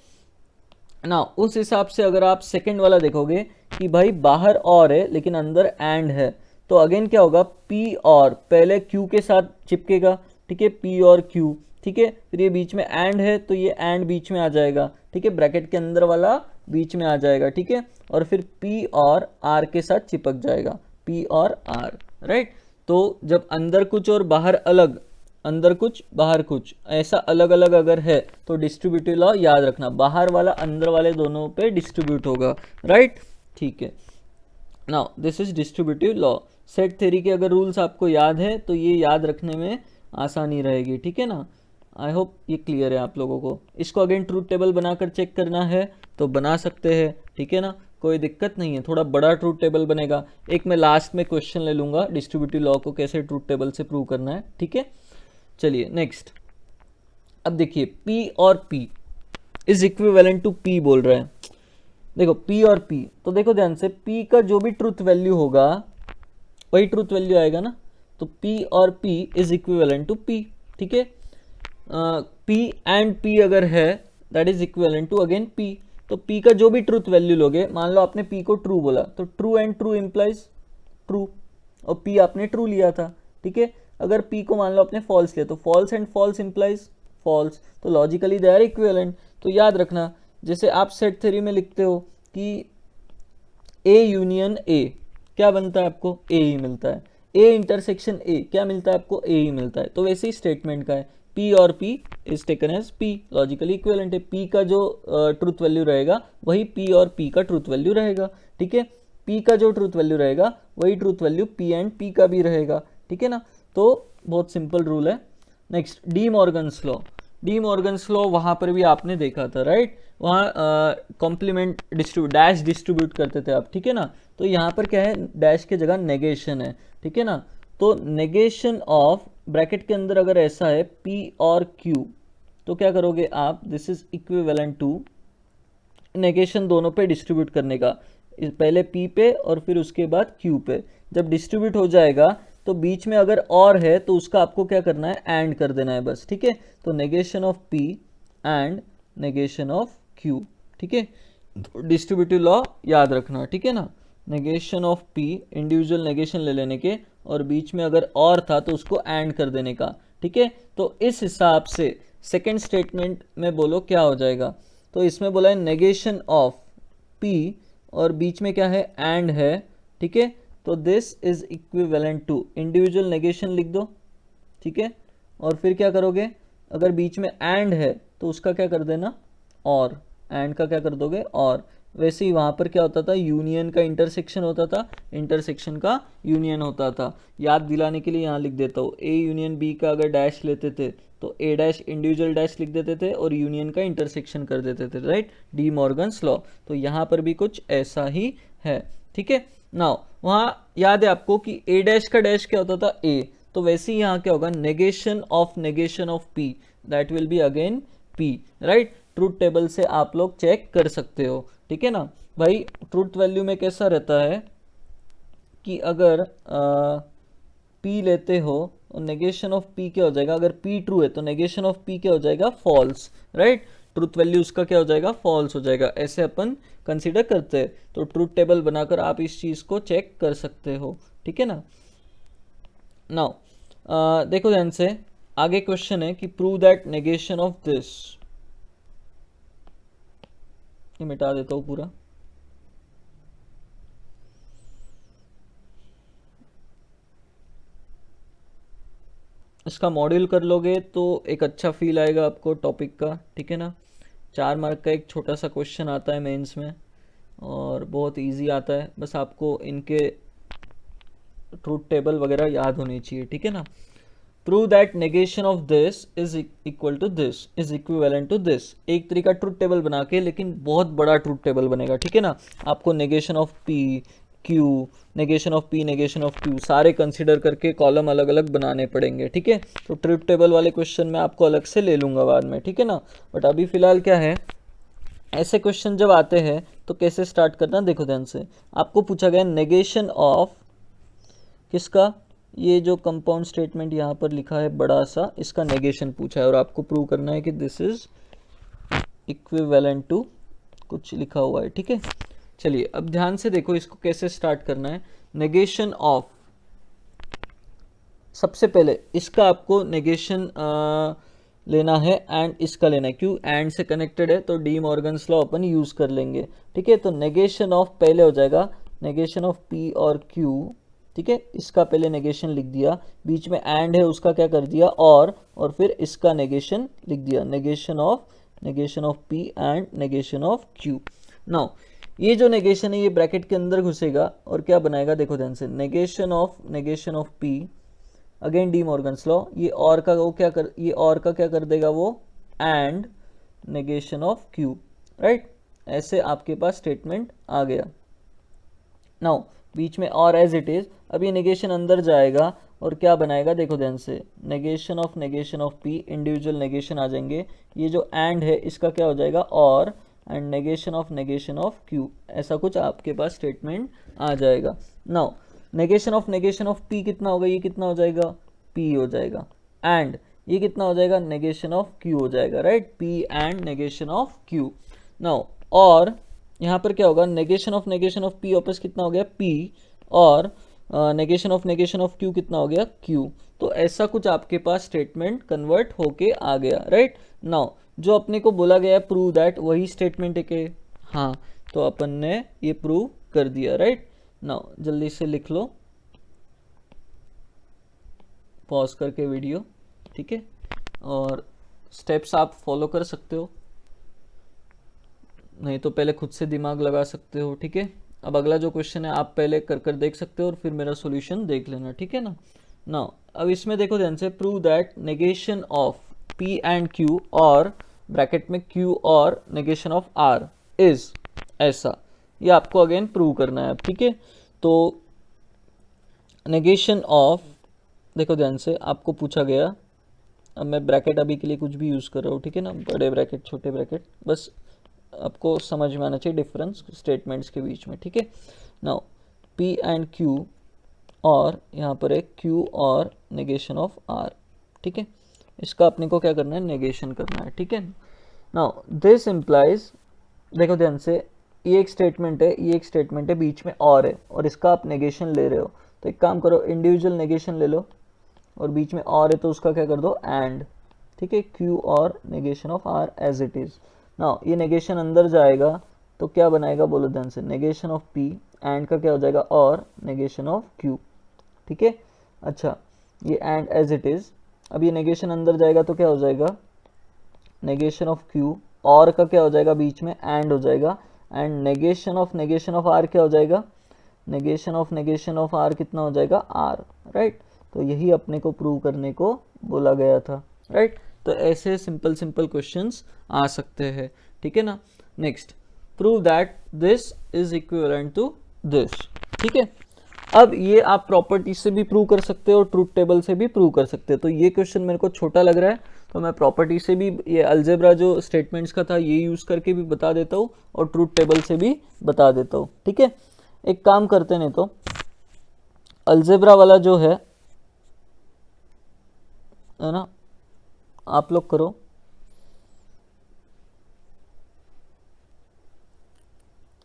ना। उस हिसाब से अगर आप सेकंड वाला देखोगे कि भाई बाहर और है लेकिन अंदर एंड है, तो अगेन क्या होगा, P और पहले Q के साथ चिपकेगा, ठीक है, P और Q, ठीक है, फिर ये बीच में एंड है तो ये एंड बीच में आ जाएगा, ठीक है, ब्रैकेट के अंदर वाला बीच में आ जाएगा, ठीक है, और फिर P और R के साथ चिपक जाएगा, P और R, राइट। तो जब अंदर कुछ और बाहर अलग, अंदर कुछ बाहर कुछ ऐसा अलग अलग अगर है तो डिस्ट्रीब्यूटिव लॉ याद रखना, बाहर वाला अंदर वाले दोनों पे डिस्ट्रीब्यूट होगा, राइट, ठीक है। Now this is distributive law. Set theory के अगर रूल्स आपको याद है तो ये याद रखने में आसानी रहेगी, ठीक है ना। आई होप ये क्लियर है आप लोगों को। इसको अगेन ट्रूथ टेबल बनाकर चेक करना है तो बना सकते हैं, ठीक है ना, कोई दिक्कत नहीं है, थोड़ा बड़ा ट्रूथ टेबल बनेगा। एक मैं लास्ट में क्वेश्चन ले लूँगा डिस्ट्रीब्यूटिव लॉ को कैसे ट्रूथ टेबल से प्रूव करना है, ठीक है। चलिए नेक्स्ट, अब देखिए P और P is equivalent to P बोल रहा है। देखो P और P, तो देखो ध्यान से, P का जो भी ट्रूथ वैल्यू होगा वही ट्रूथ वैल्यू आएगा ना, तो P और P is equivalent to P, ठीक है। P एंड P अगर है that is equivalent to again P, तो P का जो भी ट्रूथ वैल्यू लोगे, मान लो आपने P को ट्रू बोला तो true and true implies true, और P आपने ट्रू लिया था, ठीक है। अगर P को मान लो आपने फॉल्स लिया तो false and false implies false, तो लॉजिकली दे आर इक्विवेलेंट। तो याद रखना, जैसे आप सेट थ्योरी में लिखते हो कि A यूनियन A क्या बनता है, आपको A ही मिलता है, A इंटरसेक्शन A क्या मिलता है, आपको A ही मिलता है। तो वैसे ही स्टेटमेंट का है, P और P is taken as P, logically equivalent है। P का जो ट्रूथ वैल्यू रहेगा वही P और P का ट्रूथ वैल्यू रहेगा, ठीक है। P का जो ट्रूथ वैल्यू रहेगा वही truth value P and P का भी रहेगा, ठीक है ना। तो बहुत सिंपल रूल है। Next D Morgan's law, D Morgan's law वहाँ पर भी आपने देखा था, राइट, वहाँ कॉम्प्लीमेंट डिस्ट्रीब्यूट डैश डिस्ट्रीब्यूट करते थे आप, ठीक है ना। तो यहाँ पर क्या है, डैश की जगह नेगेशन है, ठीक है ना। तो नेगेशन ऑफ ब्रैकेट के अंदर अगर ऐसा है P और Q, तो क्या करोगे आप, this is equivalent to negation दोनों पे डिस्ट्रीब्यूट करने का, पहले P पे और फिर उसके बाद Q पे। जब डिस्ट्रीब्यूट हो जाएगा तो बीच में अगर और है तो उसका आपको क्या करना है, एंड कर देना है बस, ठीक है। तो negation of P and negation of Q, ठीक है, डिस्ट्रीब्यूटिव लॉ याद रखना, ठीक है ना। Negation of P, individual negation ले लेने के, और बीच में अगर और था तो उसको एंड कर देने का, ठीक है। तो इस हिसाब से सेकेंड स्टेटमेंट में बोलो क्या हो जाएगा, तो इसमें बोला है नेगेशन ऑफ P और बीच में क्या है, एंड है, ठीक है, तो this is equivalent to, individual negation लिख दो, ठीक है, और फिर क्या करोगे, अगर बीच में एंड है तो उसका क्या कर देना, और, एंड का क्या कर दोगे, और। वैसे ही वहाँ पर क्या होता था, यूनियन का इंटरसेक्शन होता था, इंटरसेक्शन का यूनियन होता था। याद दिलाने के लिए यहाँ लिख देता हूँ, ए यूनियन बी का अगर डैश लेते थे तो ए डैश इंडिविजुअल डैश लिख देते थे और यूनियन का इंटरसेक्शन कर देते थे, राइट, डी मॉर्गन्स लॉ। तो यहाँ पर भी कुछ ऐसा ही है, ठीक है। नाउ वहाँ याद है आपको कि ए डैश का डैश क्या होता था, ए, तो वैसे ही यहाँ क्या होगा, negation of P, that will be again P, right. Truth table से आप लोग चेक कर सकते हो, ठीक है ना भाई। ट्रूथ वैल्यू में कैसा रहता है कि अगर पी लेते हो और नेगेशन ऑफ पी क्या हो जाएगा, अगर पी ट्रू है तो नेगेशन ऑफ पी क्या हो जाएगा, फॉल्स, राइट। ट्रूथ वैल्यू उसका क्या हो जाएगा, फॉल्स हो जाएगा, ऐसे अपन कंसीडर करते हैं। तो ट्रूथ टेबल बनाकर आप इस चीज़ को चेक कर सकते हो, ठीक है ना। नाउ देखो ध्यान से, आगे क्वेश्चन है कि prove that negation of this, ये मिटा देता हूँ पूरा। इसका मॉड्यूल कर लोगे तो एक अच्छा फील आएगा आपको टॉपिक का, ठीक है ना। 4 मार्क का एक छोटा सा क्वेश्चन आता है मेंस में और बहुत इजी आता है, बस आपको इनके ट्रूथ टेबल वगैरह याद होनी चाहिए, ठीक है ना। Prove that negation of this is equal to this is equivalent to this, एक तरीका ट्रूथ टेबल बना के, लेकिन बहुत बड़ा ट्रूथ टेबल बनेगा, ठीक है ना। आपको negation of P Q, negation of P, negation of Q सारे कंसिडर करके कॉलम अलग अलग बनाने पड़ेंगे, ठीक है। तो ट्रूथ टेबल वाले क्वेश्चन मैं आपको अलग से ले लूँगा बाद में, ठीक है ना। बट अभी फिलहाल क्या है, ऐसे क्वेश्चन जब आते हैं तो कैसे स्टार्ट करना, देखो ध्यान से। आपको पूछा गया नेगेशन ऑफ किसका, ये जो कंपाउंड स्टेटमेंट यहाँ पर लिखा है बड़ा सा, इसका नेगेशन पूछा है और आपको प्रूव करना है कि दिस इज इक्विवेलेंट टू कुछ लिखा हुआ है, ठीक है। चलिए अब ध्यान से देखो इसको कैसे स्टार्ट करना है। नेगेशन ऑफ, सबसे पहले इसका आपको नेगेशन लेना है एंड इसका लेना है, क्यों, एंड से कनेक्टेड है तो डी मॉर्गन्स लॉ अपन यूज कर लेंगे, ठीक है। तो नेगेशन ऑफ पहले हो जाएगा नेगेशन ऑफ पी और क्यू, ठीक है। इसका पहले नेगेशन लिख दिया, बीच में एंड है उसका क्या कर दिया, और फिर इसका नेगेशन लिख दिया, negation of P and negation of Q. Now ये जो नेगेशन है ये ब्रैकेट के अंदर घुसेगा और क्या बनाएगा, देखो ध्यान से, negation of P again D Morgan's law, ये और का वो क्या कर, ये और का क्या कर देगा वो, and negation of Q, right. ऐसे आपके पास स्टेटमेंट आ गया। नाउ बीच में और एज इट इज, अब ये नेगेशन अंदर जाएगा और क्या बनाएगा, देखो ध्यान से, negation of P, individual negation आ जाएंगे, ये जो एंड है इसका क्या हो जाएगा, और, एंड नेगेशन ऑफ क्यू, ऐसा कुछ आपके पास स्टेटमेंट आ जाएगा। नाउ नेगेशन ऑफ पी कितना होगा, ये कितना हो जाएगा, पी हो जाएगा, एंड ये कितना हो जाएगा, नेगेशन ऑफ क्यू हो जाएगा, right, P and negation of Q. Now और यहाँ पर क्या होगा, नेगेशन ऑफ पी वापस कितना हो गया, पी, और नेगेशन ऑफ क्यू कितना हो गया, क्यू। तो ऐसा कुछ आपके पास स्टेटमेंट कन्वर्ट होके आ गया, राइट। नाउ जो अपने को बोला गया है प्रूव दैट, वही स्टेटमेंट है कि हाँ, तो अपन ने ये प्रूव कर दिया, राइट। नाउ जल्दी से लिख लो, पॉज करके वीडियो, ठीक है, और स्टेप्स आप फॉलो कर सकते हो, नहीं तो पहले खुद से दिमाग लगा सकते हो, ठीक है। अब अगला जो क्वेश्चन है आप पहले कर देख सकते हो और फिर मेरा सॉल्यूशन देख लेना, ठीक है ना। नाउ अब इसमें देखो ध्यान से, prove that negation of P and Q और ब्रैकेट में क्यू और नेगेशन ऑफ आर इज ऐसा, ये आपको अगेन प्रूव करना है, ठीक है। तो नेगेशन ऑफ, देखो ध्यान से, आपको पूछा गया, अब मैं ब्रैकेट अभी के लिए कुछ भी यूज़ कर रहा हूँ, ठीक है ना, बड़े ब्रैकेट छोटे ब्रैकेट, बस आपको समझ में आना चाहिए डिफरेंस स्टेटमेंट्स के बीच में, ठीक है। नाउ पी एंड क्यू, और यहाँ पर एक क्यू और नेगेशन ऑफ आर, ठीक है, इसका अपने को क्या करना है, नेगेशन करना है, ठीक है। नाउ दिस इम्प्लाइज, देखो ध्यान से, ये एक स्टेटमेंट है, ये एक स्टेटमेंट है, बीच में और है और इसका आप नेगेशन ले रहे हो, तो एक काम करो, इंडिविजुअल नेगेशन ले लो और बीच में और है तो उसका क्या कर दो, एंड, ठीक है, क्यू और negation of R as it is. Now ये नेगेशन अंदर जाएगा तो क्या बनाएगा बोलो ध्यान से, नेगेशन ऑफ पी एंड का क्या हो जाएगा और नेगेशन ऑफ क्यू, ठीक है। अच्छा ये एंड एज इट इज, अब ये नेगेशन अंदर जाएगा तो क्या हो जाएगा नेगेशन ऑफ क्यू, और का क्या हो जाएगा बीच में एंड हो जाएगा, एंड नेगेशन ऑफ आर क्या हो जाएगा, नेगेशन ऑफ आर कितना हो जाएगा आर, राइट। तो यही अपने को प्रूव करने को बोला गया था, राइट। तो ऐसे सिंपल सिंपल क्वेश्चंस आ सकते हैं, ठीक है ना। Next, prove that this is equivalent to this, ठीक है। अब ये आप प्रॉपर्टी से भी प्रूव कर सकते हो और ट्रूथ टेबल से भी प्रूव कर सकते हो। तो ये क्वेश्चन मेरे को छोटा लग रहा है तो मैं प्रॉपर्टी से भी, ये अलजेब्रा जो स्टेटमेंट्स का था ये यूज़ करके भी बता देता हूँ और ट्रूथ टेबल से भी बता देता हूँ, ठीक है। एक काम करते नहीं तो अलजेब्रा वाला जो है ना, आप लोग करो।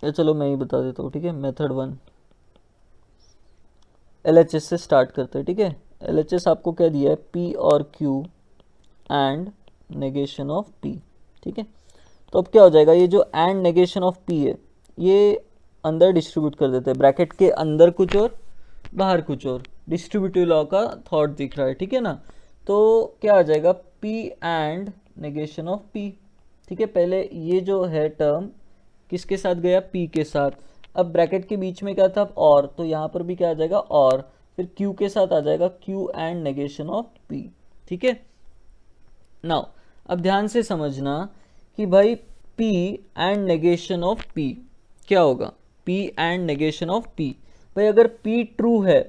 या चलो मैं ही बता देता हूँ, ठीक है। मेथड 1 LHS से स्टार्ट करते हैं, ठीक है। LHS आपको क्या दिया है, P और Q and negation of P, ठीक है। तो अब क्या हो जाएगा, ये जो एंड नेगेशन ऑफ P है ये अंदर डिस्ट्रीब्यूट कर देते हैं, ब्रैकेट के अंदर कुछ और बाहर कुछ और, डिस्ट्रीब्यूटिव लॉ का थॉट दिख रहा है, ठीक है ना। तो क्या आ जाएगा P and negation of P, ठीक है। पहले ये जो है टर्म किसके साथ गया, P के साथ। अब ब्रैकेट के बीच में क्या था और, तो यहाँ पर भी क्या आ जाएगा और, फिर Q के साथ आ जाएगा Q and negation of P, ठीक है। नाउ अब ध्यान से समझना कि भाई P and negation of P क्या होगा, P and negation of P। भाई अगर P ट्रू है,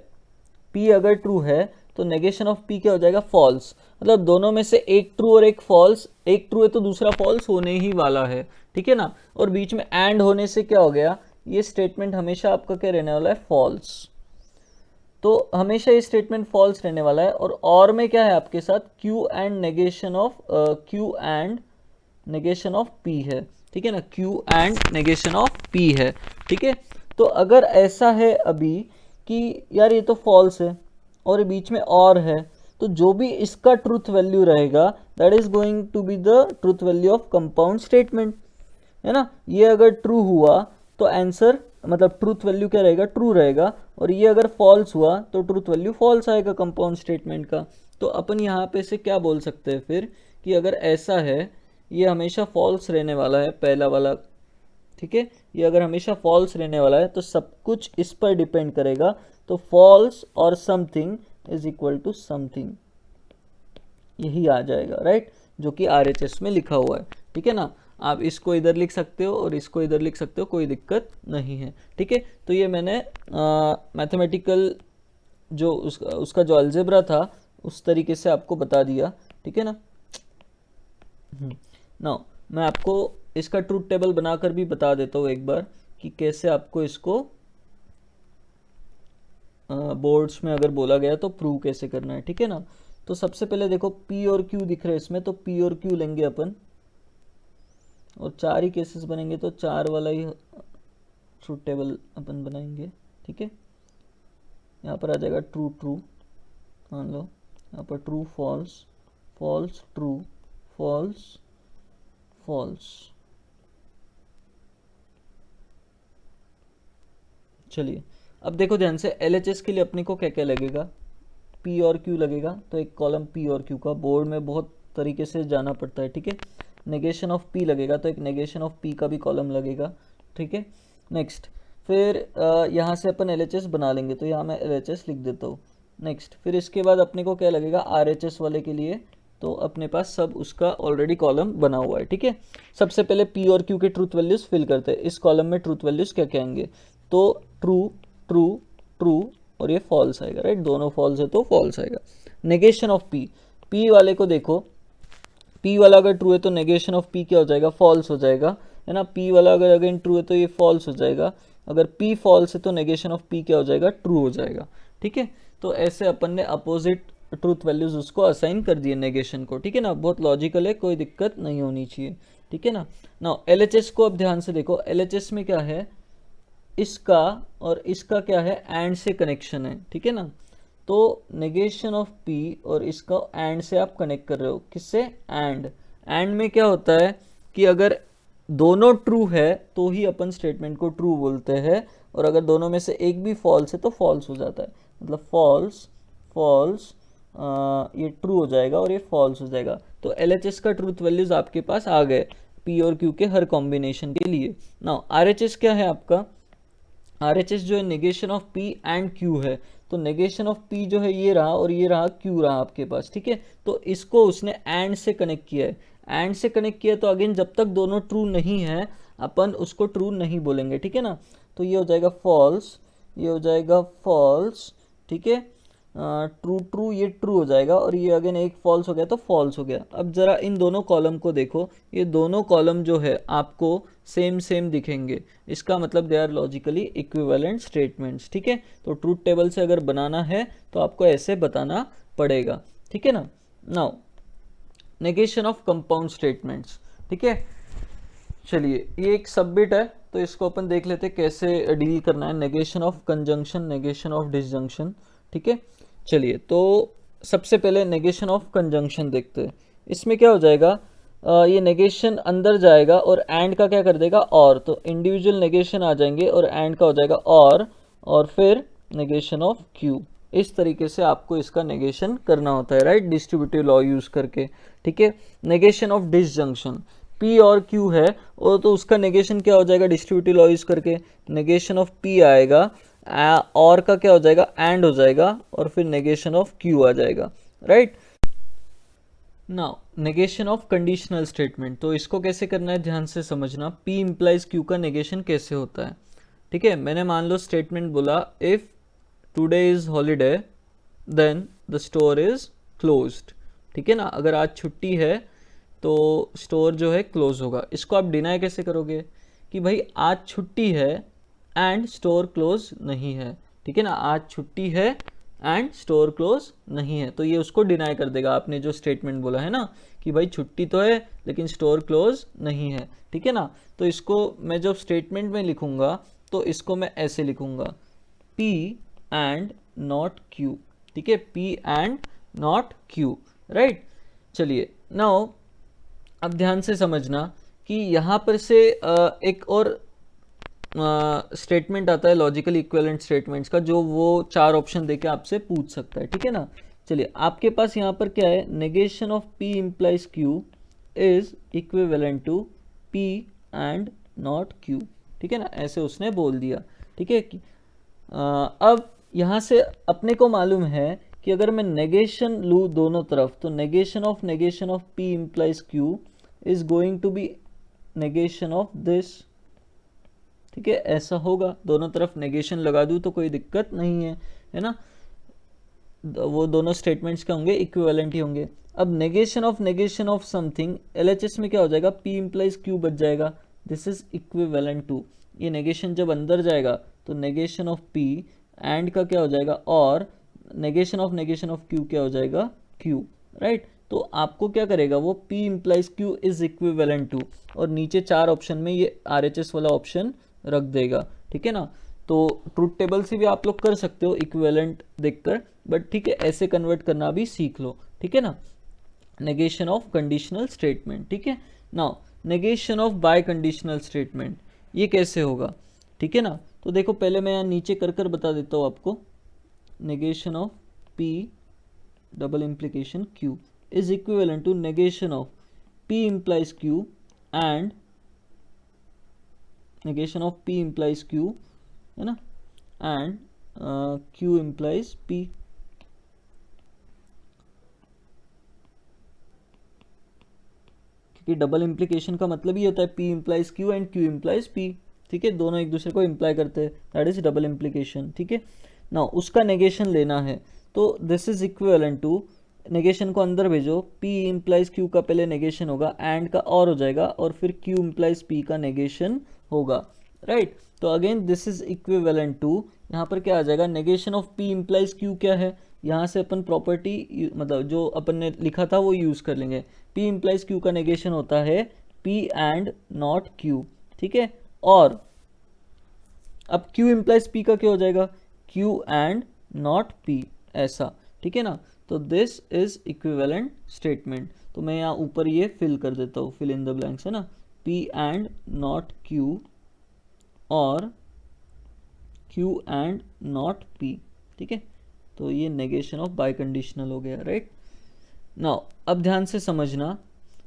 P अगर ट्रू है तो नेगेशन ऑफ P क्या हो जाएगा फॉल्स, मतलब दोनों में से एक ट्रू और एक फॉल्स, एक ट्रू है तो दूसरा फॉल्स होने ही वाला है, ठीक है ना। और बीच में एंड होने से क्या हो गया, ये स्टेटमेंट हमेशा आपका क्या रहने वाला है फॉल्स, तो हमेशा ये स्टेटमेंट फॉल्स रहने वाला है। और में क्या है आपके साथ Q and negation of P है, ठीक है ना, Q and negation of P है, ठीक है। तो अगर ऐसा है अभी कि यार ये तो फॉल्स है और बीच में और है, तो जो भी इसका ट्रूथ वैल्यू रहेगा that is going to be the truth value of compound statement, है ना। ये अगर ट्रू हुआ तो आंसर मतलब ट्रूथ वैल्यू क्या रहेगा, ट्रू रहेगा, और ये अगर फॉल्स हुआ तो ट्रूथ वैल्यू फॉल्स आएगा कंपाउंड स्टेटमेंट का। तो अपन यहाँ पे से क्या बोल सकते हैं फिर कि अगर ऐसा है ये हमेशा फॉल्स रहने वाला है पहला वाला, ठीक है। ये अगर हमेशा फॉल्स रहने वाला है तो सब कुछ इस पर डिपेंड करेगा, तो फॉल्स और something is equal to something, यही आ जाएगा, राइट, जो कि RHS में लिखा हुआ है, ठीक है ना। आप इसको इधर लिख सकते हो और इसको इधर लिख सकते हो, कोई दिक्कत नहीं है, ठीक है। तो ये मैंने मैथमेटिकल जो उसका जो अलजेब्रा था उस तरीके से आपको बता दिया, ठीक है ना। नाउ मैं आपको इसका ट्रूथ टेबल बनाकर भी बता देता हूँ एक बार कि कैसे आपको इसको बोर्ड्स में अगर बोला गया तो प्रूव कैसे करना है, ठीक है ना। तो सबसे पहले देखो P और Q दिख रहे हैं इसमें, तो P और Q लेंगे अपन और 4 ही केसेस बनेंगे तो 4 वाला ही ट्रूथ टेबल अपन बनाएंगे, ठीक है। यहाँ पर आ जाएगा ट्रू ट्रू, मान लो यहाँ पर true false, false true, false false. चलिए अब देखो ध्यान से, LHS के लिए अपने को क्या क्या लगेगा, P और Q लगेगा, तो एक कॉलम P और Q का बोर्ड में बहुत तरीके से जाना पड़ता है, ठीक है। नेगेशन ऑफ P लगेगा तो एक नेगेशन ऑफ P का भी कॉलम लगेगा, ठीक है। नेक्स्ट फिर यहाँ से अपन LHS बना लेंगे, तो यहाँ मैं LHS लिख देता हूँ। नेक्स्ट फिर इसके बाद अपने को क्या लगेगा RHS वाले के लिए, तो अपने पास सब उसका ऑलरेडी कॉलम बना हुआ है, ठीक है। सबसे पहले P और Q के ट्रूथ वैल्यूज फिल करते हैं। इस कॉलम में ट्रूथ वैल्यूज क्या कहेंगे, तो ट्रू ट्रू ट्रू और ये फॉल्स आएगा, राइट, दोनों फॉल्स है तो फॉल्स आएगा। नेगेशन ऑफ P, P वाले को देखो, P वाला अगर ट्रू है तो नेगेशन ऑफ P क्या हो जाएगा, फॉल्स हो जाएगा, है ना। P वाला अगर अगेन ट्रू है तो ये फॉल्स हो जाएगा, अगर P फॉल्स है तो नेगेशन ऑफ P क्या हो जाएगा, ट्रू हो जाएगा, ठीक है। तो ऐसे अपन ने अपोजिट ट्रूथ वैल्यूज उसको असाइन कर दिए नेगेशन को, ठीक है ना। बहुत लॉजिकल है, कोई दिक्कत नहीं होनी चाहिए, ठीक है ना। नाउ LHS को अब ध्यान से देखो, LHS में क्या है, इसका और इसका क्या है, एंड से कनेक्शन है, ठीक है ना। तो नेगेशन ऑफ P और इसका एंड से आप कनेक्ट कर रहे हो, किससे, एंड में क्या होता है कि अगर दोनों ट्रू है तो ही अपन स्टेटमेंट को ट्रू बोलते हैं, और अगर दोनों में से एक भी फॉल्स है तो फॉल्स हो जाता है। मतलब फॉल्स फॉल्स, ये ट्रू हो जाएगा और ये फॉल्स हो जाएगा। तो LHS का ट्रूथ वैल्यूज आपके पास आ गए P और Q के हर कॉम्बिनेशन के लिए। नाउ RHS क्या है आपका? RHS जो है negation of P and Q है। तो नेगेशन ऑफ P जो है ये रहा और ये रहा Q रहा आपके पास, ठीक है। तो इसको उसने एंड से कनेक्ट किया है, एंड से कनेक्ट किया, तो अगेन जब तक दोनों ट्रू नहीं है अपन उसको ट्रू नहीं बोलेंगे, ठीक है ना। तो ये हो जाएगा फॉल्स, ये हो जाएगा फॉल्स, ठीक है। ट्रू ट्रू ये ट्रू हो जाएगा, और ये अगेन एक फॉल्स हो गया तो फॉल्स हो गया। अब जरा इन दोनों कॉलम को देखो, ये दोनों कॉलम जो है आपको सेम सेम दिखेंगे, इसका मतलब they are logically equivalent statements, ठीक है। तो ट्रूथ टेबल से अगर बनाना है तो आपको ऐसे बताना पड़ेगा, ठीक है ना। Now negation of compound statements, ठीक है। चलिए ये एक सबबिट है तो इसको अपन देख लेते हैं कैसे डील करना है। Negation of conjunction, negation of disjunction, ठीक है। चलिए तो सबसे पहले नेगेशन ऑफ कंजंक्शन देखते हैं। इसमें क्या हो जाएगा, ये नेगेशन अंदर जाएगा और एंड का क्या कर देगा और, तो इंडिविजुअल नेगेशन आ जाएंगे और एंड का हो जाएगा और फिर नेगेशन ऑफ क्यू। इस तरीके से आपको इसका नेगेशन करना होता है, राइट, डिस्ट्रीब्यूटिव लॉ यूज करके, ठीक है। नेगेशन ऑफ डिसजंक्शन, P और Q है और तो उसका नेगेशन क्या हो जाएगा डिस्ट्रीब्यूटिव लॉ यूज करके, नेगेशन ऑफ P आएगा, और का क्या हो जाएगा एंड हो जाएगा, और फिर नेगेशन ऑफ Q आ जाएगा, right. Now negation of conditional statement, तो इसको कैसे करना है ध्यान से समझना। P इम्प्लाइज Q का नेगेशन कैसे होता है, ठीक है। मैंने मान लो स्टेटमेंट बोला if today is holiday then the store is closed, ठीक है ना। अगर आज छुट्टी है तो स्टोर जो है क्लोज होगा। इसको आप डिनाई कैसे करोगे कि भाई आज छुट्टी है एंड स्टोर क्लोज नहीं है, ठीक है ना। आज छुट्टी है एंड स्टोर क्लोज नहीं है, तो ये उसको डिनाई कर देगा आपने जो स्टेटमेंट बोला है ना कि भाई छुट्टी तो है लेकिन स्टोर क्लोज नहीं है, ठीक है ना। तो इसको मैं जब स्टेटमेंट में लिखूंगा तो इसको मैं ऐसे लिखूंगा P एंड नॉट Q, ठीक है, P and not Q, right. चलिए नाउ अब ध्यान से समझना कि यहाँ पर से एक और स्टेटमेंट आता है लॉजिकल इक्विवेलेंट स्टेटमेंट्स का, जो वो 4 ऑप्शन देके आपसे पूछ सकता है, ठीक है ना। चलिए आपके पास यहाँ पर क्या है, negation of P implies Q is equivalent to P and not Q, ठीक है ना, ऐसे उसने बोल दिया, ठीक है। अब यहाँ से अपने को मालूम है कि अगर मैं नेगेशन लूँ दोनों तरफ, तो negation of P implies Q is going to be negation of this, ठीक है, ऐसा होगा। दोनों तरफ नेगेशन लगा दूँ तो कोई दिक्कत नहीं है ना। वो दोनों स्टेटमेंट्स क्या होंगे, इक्विवेलेंट ही होंगे। अब नेगेशन ऑफ समथिंग, LHS में क्या हो जाएगा, P इम्प्लाइज Q बच जाएगा, दिस इज इक्विवेलेंट टू। ये नेगेशन जब अंदर जाएगा तो नेगेशन ऑफ P एंड का क्या हो जाएगा और, नेगेशन ऑफ Q क्या हो जाएगा Q, राइट। तो आपको क्या करेगा वो P implies Q is equivalent to, और नीचे 4 ऑप्शन में ये RHS वाला ऑप्शन रख देगा, ठीक है ना। तो ट्रूथ टेबल से भी आप लोग कर सकते हो इक्विवेलेंट देखकर, बट ठीक है ऐसे कन्वर्ट करना भी सीख लो, ठीक है ना। नेगेशन ऑफ कंडीशनल स्टेटमेंट, ठीक है। Now negation of bye conditional statement, ये कैसे होगा, ठीक है ना। तो देखो पहले मैं यहाँ नीचे कर कर बता देता हूँ आपको। Negation of P double implication Q is equivalent to negation of P implies Q and negation of P implies Q, है ना, and Q implies P, क्योंकि डबल इम्प्लीकेशन का मतलब ही होता है P implies Q and Q implies P, ठीक है, दोनों एक दूसरे को इम्प्लाई करते हैं, दैट इज डबल इम्प्लीकेशन, ठीक है ना। उसका नेगेशन लेना है तो this is equivalent to, negation को अंदर भेजो, P इम्प्लाइज Q का पहले नेगेशन होगा, एंड का और हो जाएगा, और फिर Q इम्प्लाइज P का नेगेशन होगा, राइट। तो again this is equivalent to, यहाँ पर क्या आ जाएगा, negation of P implies Q क्या है, यहाँ से अपन प्रॉपर्टी मतलब जो अपन ने लिखा था वो यूज़ कर लेंगे। P इम्प्लाइज Q का नेगेशन होता है P एंड नॉट Q, ठीक है। और अब Q इम्प्लाइज P का क्या हो जाएगा, Q एंड नॉट P, ऐसा, ठीक है ना। तो दिस इज इक्विवेलेंट स्टेटमेंट। तो मैं यहाँ ऊपर ये फिल कर देता हूँ, फिल इन द ब्लैंक्स, है ना। P and not Q और Q and not P, ठीक है। तो ये नेगेशन ऑफ बाई कंडीशनल हो गया, राइट। नाउ अब ध्यान से समझना,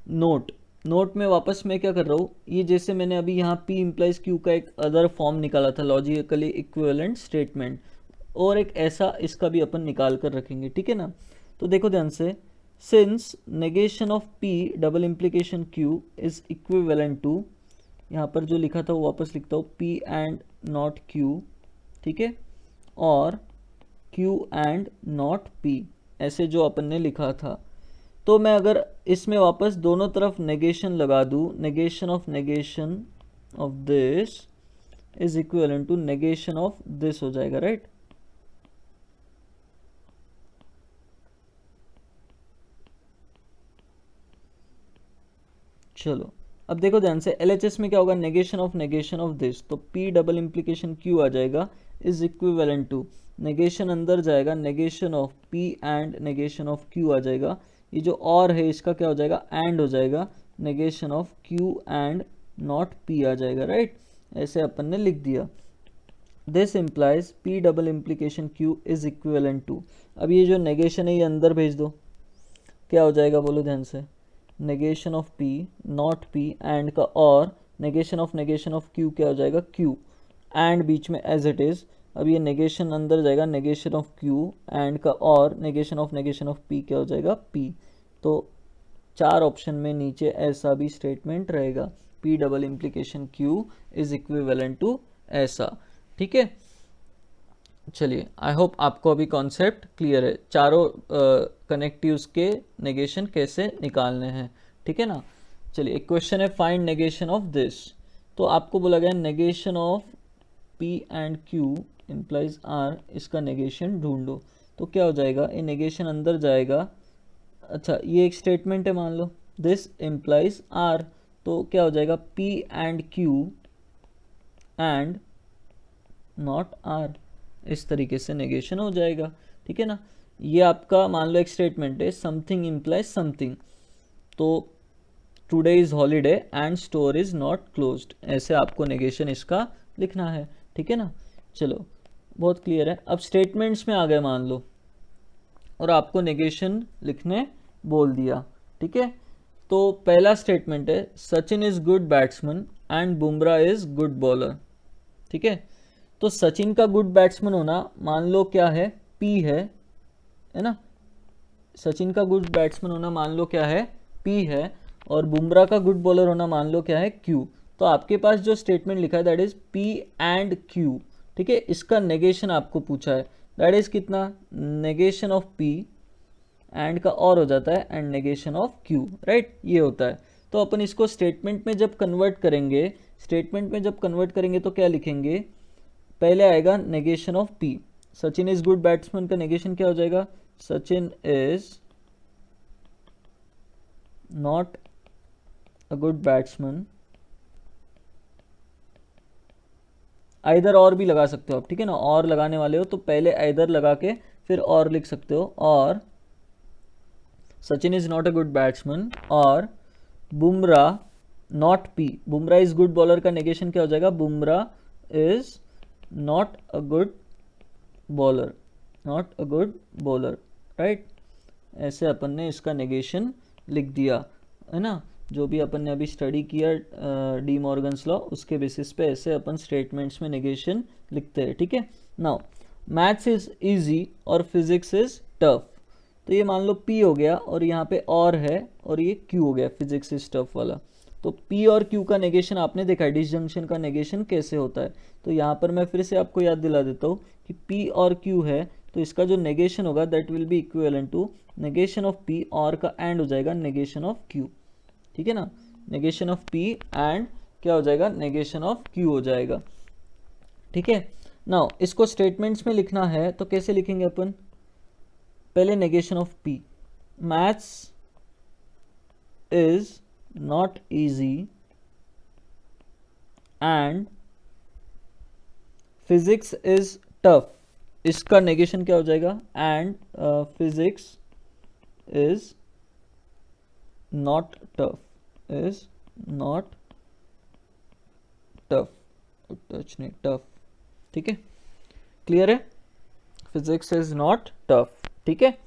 नोट में वापस मैं क्या कर रहा हूँ, ये जैसे मैंने अभी यहाँ P इम्प्लाइज Q का एक अदर फॉर्म निकाला था, लॉजिकली इक्विवेलेंट स्टेटमेंट, और एक ऐसा इसका भी अपन निकाल कर रखेंगे, ठीक है ना। तो देखो ध्यान से, since negation of P double implication Q is equivalent to, यहाँ पर जो लिखा था वो वापस लिखता हूँ, P एंड नॉट Q, ठीक है, और Q एंड नॉट P, ऐसे जो अपन ने लिखा था। तो मैं अगर इसमें वापस दोनों तरफ नेगेशन लगा दूँ, negation of this is equivalent to negation of this हो जाएगा, राइट। चलो अब देखो ध्यान से, LHS में क्या होगा, नेगेशन ऑफ दिस, तो P डबल इम्प्लीकेशन Q आ जाएगा इज इक्विवेलेंट टू, नेगेशन अंदर जाएगा, negation of P and negation of Q आ जाएगा, ये जो और है इसका क्या हो जाएगा, एंड हो जाएगा, negation of Q and not P आ जाएगा, राइट। ऐसे अपन ने लिख दिया। This implies P double implication Q is equivalent to, अब ये जो नेगेशन है ये अंदर भेज दो, क्या हो जाएगा बोलो ध्यान से, negation of P not P and का और नेगेशन ऑफ Q क्या हो जाएगा, Q एंड बीच में एज इट इज, अब ये नेगेशन अंदर जाएगा, नेगेशन ऑफ Q एंड का और नेगेशन ऑफ P क्या हो जाएगा, P। तो 4 ऑप्शन में नीचे ऐसा भी स्टेटमेंट रहेगा, P double implication Q is equivalent to ऐसा, ठीक है। चलिए, आई होप आपको अभी कॉन्सेप्ट क्लियर है, चारों कनेक्टिव्स के नेगेशन कैसे निकालने हैं, ठीक है ना। चलिए, एक क्वेश्चन है, फाइंड नेगेशन ऑफ दिस, तो आपको बोला गया negation of P and Q implies R, इसका नेगेशन ढूंढो। तो क्या हो जाएगा, ये नेगेशन अंदर जाएगा, अच्छा ये एक स्टेटमेंट है मान लो, दिस इम्प्लाइज R, तो क्या हो जाएगा, P and Q and not R, इस तरीके से नेगेशन हो जाएगा, ठीक है ना। ये आपका मान लो एक स्टेटमेंट है, समथिंग इम्प्लाइज समथिंग, तो today is holiday and store is not closed, ऐसे आपको नेगेशन इसका लिखना है, ठीक है ना। चलो बहुत क्लियर है। अब स्टेटमेंट्स में आ गए मान लो, और आपको नेगेशन लिखने बोल दिया, ठीक है। तो पहला स्टेटमेंट है, Sachin is good batsman and Bumrah is good bowler, ठीक है। तो सचिन का गुड बैट्समैन होना मान लो क्या है, P है ना, सचिन का गुड बैट्समैन होना मान लो क्या है, P है, और बुमराह का गुड बॉलर होना मान लो क्या है, Q। तो आपके पास जो स्टेटमेंट लिखा है that is P and Q, ठीक है। इसका नेगेशन आपको पूछा है, दैट इज कितना, नेगेशन ऑफ P एंड का और हो जाता है and negation of Q, right, ये होता है। तो अपन इसको स्टेटमेंट में जब कन्वर्ट करेंगे, तो क्या लिखेंगे, पहले आएगा negation of P, Sachin is good batsman का नेगेशन क्या हो जाएगा, Sachin is not a good batsman, either और भी लगा सकते हो आप, ठीक है ना, और लगाने वाले हो तो पहले आइदर लगा के फिर और लिख सकते हो, और Sachin is not a good batsman, और Bumrah not P, Bumrah is good bowler का नेगेशन क्या हो जाएगा, Bumrah is not a good bowler, right. ऐसे अपन ने इसका नेगेशन लिख दिया, है ना। जो भी अपन ने अभी स्टडी किया डी मॉर्गन्स लॉ, उसके बेसिस पे ऐसे अपन स्टेटमेंट्स में नेगेशन लिखते हैं, ठीक है। नाउ मैथ्स इज इजी और फिजिक्स इज टफ, तो ये मान लो P हो गया, और यहाँ पे और है, और ये Q हो गया, फिजिक्स इज टफ वाला। तो P और Q का नेगेशन आपने देखा है, डिसजंक्शन का नेगेशन कैसे होता है। तो यहाँ पर मैं फिर से आपको याद दिला देता हूँ कि P और Q है, तो इसका जो नेगेशन होगा that will be equivalent to negation of P और का एंड हो जाएगा नेगेशन ऑफ Q, ठीक है ना। नेगेशन ऑफ P एंड क्या हो जाएगा, नेगेशन ऑफ Q हो जाएगा, ठीक है। नाउ इसको स्टेटमेंट्स में लिखना है तो कैसे लिखेंगे अपन, पहले negation of P, maths is not easy and physics is tough, इसका नेगेशन क्या हो जाएगा, and physics is not tough, touch नहीं, टफ, ठीक है, क्लियर है, फिजिक्स इज नॉट टफ, ठीक है।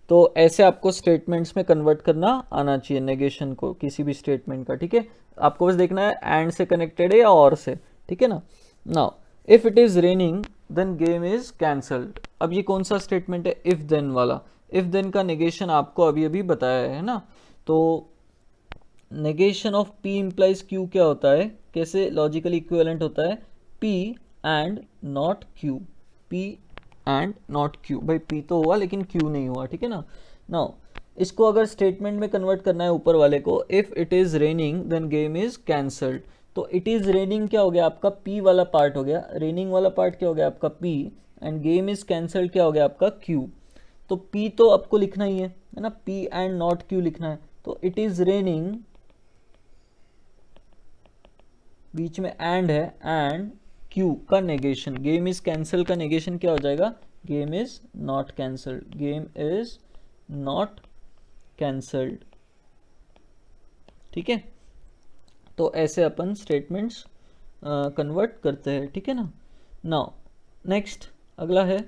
तो ऐसे आपको स्टेटमेंट्स में कन्वर्ट करना आना चाहिए नेगेशन को किसी भी स्टेटमेंट का, ठीक है। आपको बस देखना है एंड से कनेक्टेड है या और से, ठीक है ना। Now if it is raining then game is cancelled. अब ये कौन सा स्टेटमेंट है, इफ देन वाला। इफ देन का नेगेशन आपको अभी अभी बताया है ना। तो negation of P implies Q क्या होता है, कैसे लॉजिकली इक्विवेलेंट होता है, P and not Q, P and not Q। भाई P तो हुआ लेकिन Q नहीं हुआ, ठीक है ना। नाउ इसको अगर स्टेटमेंट में कन्वर्ट करना है ऊपर वाले को, if it is raining then game is cancelled. तो इट इज रेनिंग क्या हो गया आपका, P वाला पार्ट हो गया, रेनिंग वाला पार्ट क्या हो गया आपका P, end game is cancelled क्या हो गया आपका Q। तो P तो आपको लिखना ही है ना, P एंड नॉट Q लिखना है। तो इट इज रेनिंग, बीच में एंड है, एंड Q का नेगेशन, गेम इज कैंसल का नेगेशन क्या हो जाएगा, game is not cancelled, game is not cancelled, ठीक है। तो ऐसे अपन स्टेटमेंट्स कन्वर्ट करते हैं, ठीक है ना। नाउ नेक्स्ट अगला है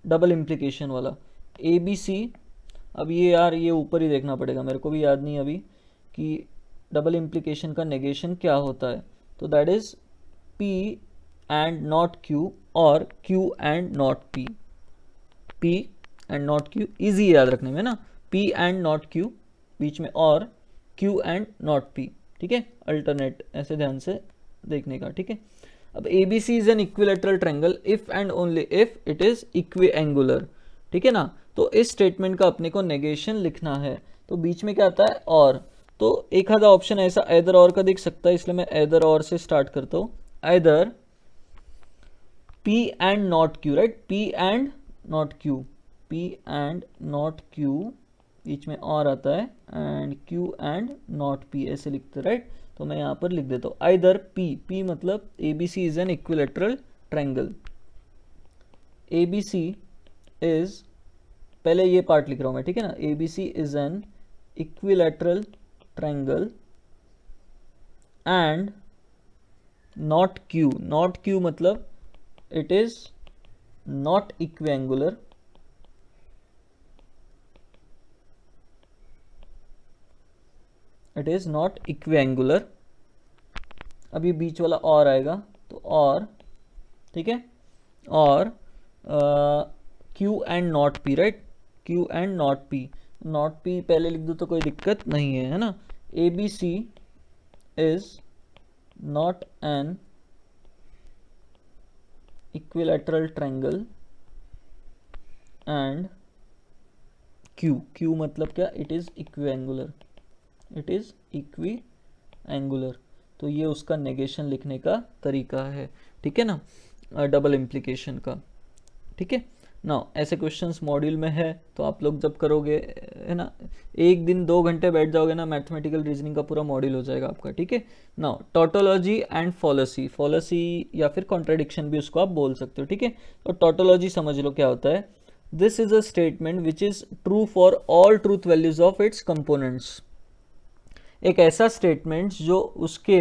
डबल इम्प्लीकेशन वाला, ABC। अब ये यार ये ऊपर ही देखना पड़ेगा, मेरे को भी याद नहीं अभी कि डबल इम्प्लीकेशन का नेगेशन क्या होता है। तो that is P and not Q और Q and not P, P and not Q, easy याद रखने में ना, P एंड नॉट Q बीच में और Q एंड नॉट P, ठीक है, अल्टरनेट ऐसे ध्यान से देखने का, ठीक है। अब ABC is an equilateral triangle if and only if it is equiangular, ठीक है ना। तो इस स्टेटमेंट का अपने को नेगेशन लिखना है। तो बीच में क्या आता है, और। तो एक आधा ऑप्शन ऐसा एदर और का दिख सकता है, इसलिए मैं एदर और से स्टार्ट करता हूँ। Either P and not Q, right, P and not Q, P and not Q, बीच में और आता है, and Q and not P ऐसे लिखते, राइट। तो मैं यहाँ पर लिख देता हूँ आइदर P मतलब ABC is an equilateral triangle, ABC is, पहले ये पार्ट लिख रहा हूँ मैं, ठीक है ना, ABC is an equilateral triangle and not Q मतलब it is not equiangular, it is not equiangular. अब ये बीच वाला और आएगा, तो और, ठीक है, और Q and not P, right, Q and not P, not P पहले लिख दो तो कोई दिक्कत नहीं है, है ना। ABC is not an equilateral triangle and Q मतलब क्या, इट इज इक्विएंगुलर, इट इज इक्विएंगुलर। तो ये उसका नेगेशन लिखने का तरीका है, ठीक है ना, डबल इम्प्लीकेशन का, ठीक है ना। ऐसे क्वेश्चंस मॉड्यूल में है, तो आप लोग जब करोगे, है ना, एक दिन 2 घंटे बैठ जाओगे ना, मैथमेटिकल रीजनिंग का पूरा मॉड्यूल हो जाएगा आपका, ठीक है ना। टॉटोलॉजी एंड फॉलेसी या फिर कॉन्ट्राडिक्शन भी उसको आप बोल सकते हो, ठीक है। तो टॉटोलॉजी समझ लो क्या होता है, this is a statement which is true for all truth values of its components. एक ऐसा स्टेटमेंट जो उसके